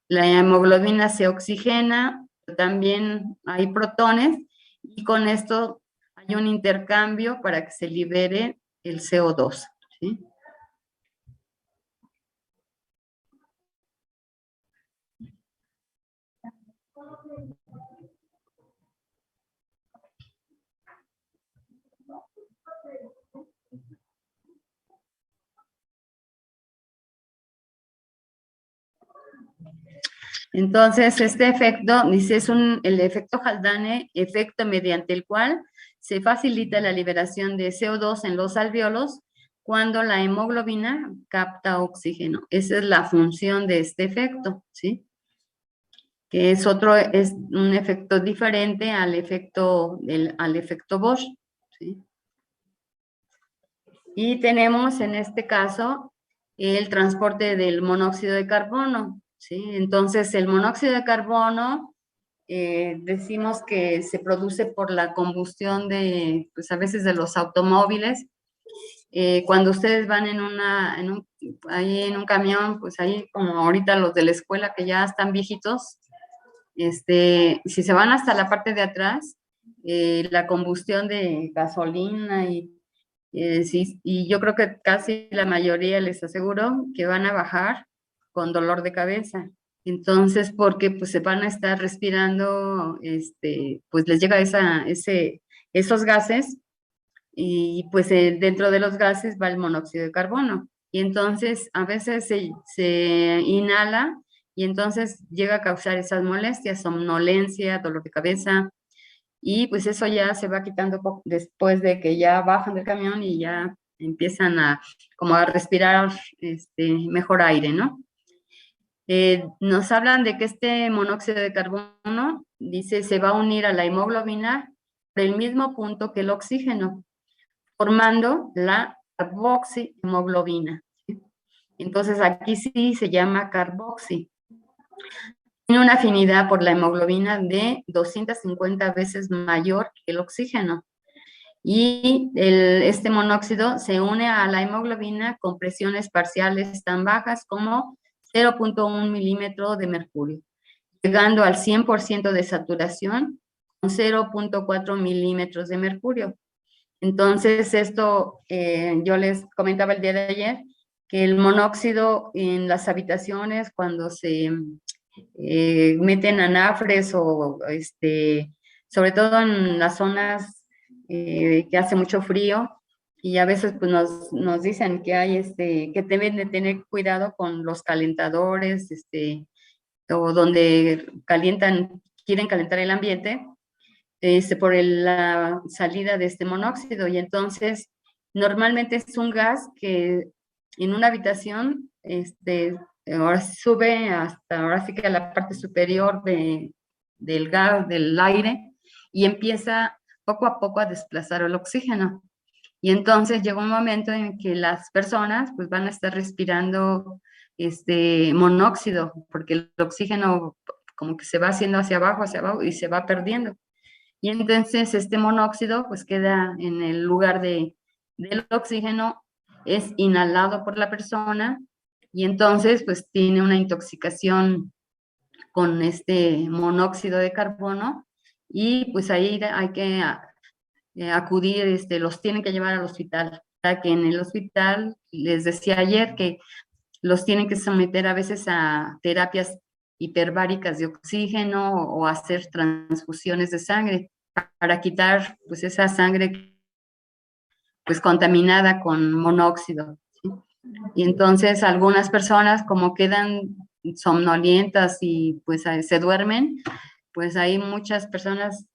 la hemoglobina se oxigena, también hay protones y con esto hay un intercambio para que se libere el CO2. ¿Sí? Entonces, este efecto, dice, es el efecto Haldane, efecto mediante el cual se facilita la liberación de CO2 en los alvéolos cuando la hemoglobina capta oxígeno. Esa es la función de este efecto, ¿sí? Que es un efecto diferente al efecto Bohr, ¿sí? Y tenemos en este caso el transporte del monóxido de carbono, ¿sí? Entonces, el monóxido de carbono decimos que se produce por la combustión pues a veces de los automóviles. Cuando ustedes van ahí en un camión, pues ahí como ahorita los de la escuela que ya están viejitos, si se van hasta la parte de atrás, la combustión de gasolina sí, y yo creo que casi la mayoría les aseguro que van a bajar con dolor de cabeza. Entonces, porque pues se van a estar respirando, pues les llega esos gases y pues dentro de los gases va el monóxido de carbono. Y entonces a veces se inhala y entonces llega a causar esas molestias, somnolencia, dolor de cabeza, y pues eso ya se va quitando después de que ya bajan del camión y ya empiezan como a respirar mejor aire, ¿no? Nos hablan de que este monóxido de carbono, dice, se va a unir a la hemoglobina por el mismo punto que el oxígeno, formando la carboxihemoglobina. ¿Sí? Entonces aquí sí se llama carboxi. Tiene una afinidad por la hemoglobina de 250 veces mayor que el oxígeno. Y este monóxido se une a la hemoglobina con presiones parciales tan bajas como 0.1 milímetro de mercurio, llegando al 100% de saturación con 0.4 milímetros de mercurio. Entonces, esto yo les comentaba el día de ayer, que el monóxido en las habitaciones, cuando se meten anafres o sobre todo en las zonas que hace mucho frío, y a veces pues nos dicen que hay que deben de tener cuidado con los calentadores, o donde quieren calentar el ambiente, por la salida de este monóxido. Y entonces, normalmente es un gas que en una habitación, ahora sube hasta, ahora sí que a la parte superior del gas, del aire, y empieza poco a poco a desplazar el oxígeno. Y entonces llega un momento en que las personas pues van a estar respirando monóxido, porque el oxígeno como que se va haciendo hacia abajo y se va perdiendo. Y entonces este monóxido pues queda en el lugar del oxígeno, es inhalado por la persona y entonces pues tiene una intoxicación con este monóxido de carbono y pues ahí hay que acudir, los tienen que llevar al hospital ya que en el hospital, les decía ayer que los tienen que someter a veces a terapias hiperbáricas de oxígeno o hacer transfusiones de sangre para quitar pues esa sangre pues contaminada con monóxido, ¿sí? Y entonces algunas personas como quedan somnolientas y pues se duermen, pues hay muchas personas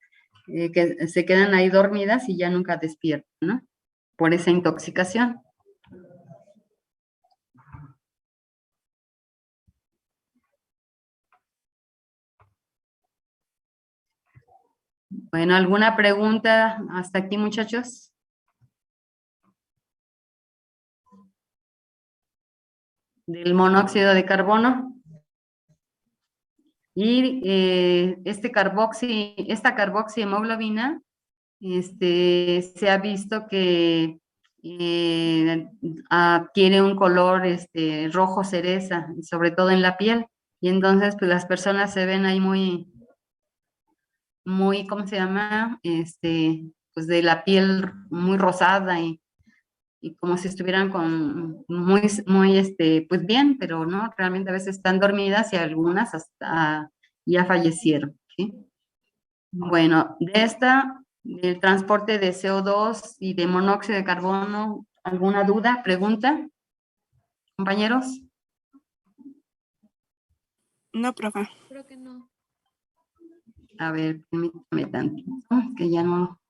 que se quedan ahí dormidas y ya nunca despiertan, ¿no? Por esa intoxicación. Bueno, ¿alguna pregunta hasta aquí, muchachos? Del monóxido de carbono. Y esta carboxihemoglobina, se ha visto que adquiere un color rojo cereza, sobre todo en la piel. Y entonces, pues las personas se ven ahí muy, ¿cómo se llama? Pues de la piel muy rosada y como si estuvieran con muy, pues bien, pero no, realmente a veces están dormidas y algunas hasta ya fallecieron, ¿sí? Bueno, del transporte de CO2 y de monóxido de carbono, ¿alguna duda, pregunta, compañeros? No, profe. Creo que no. A ver, permítame tantito, que ya no.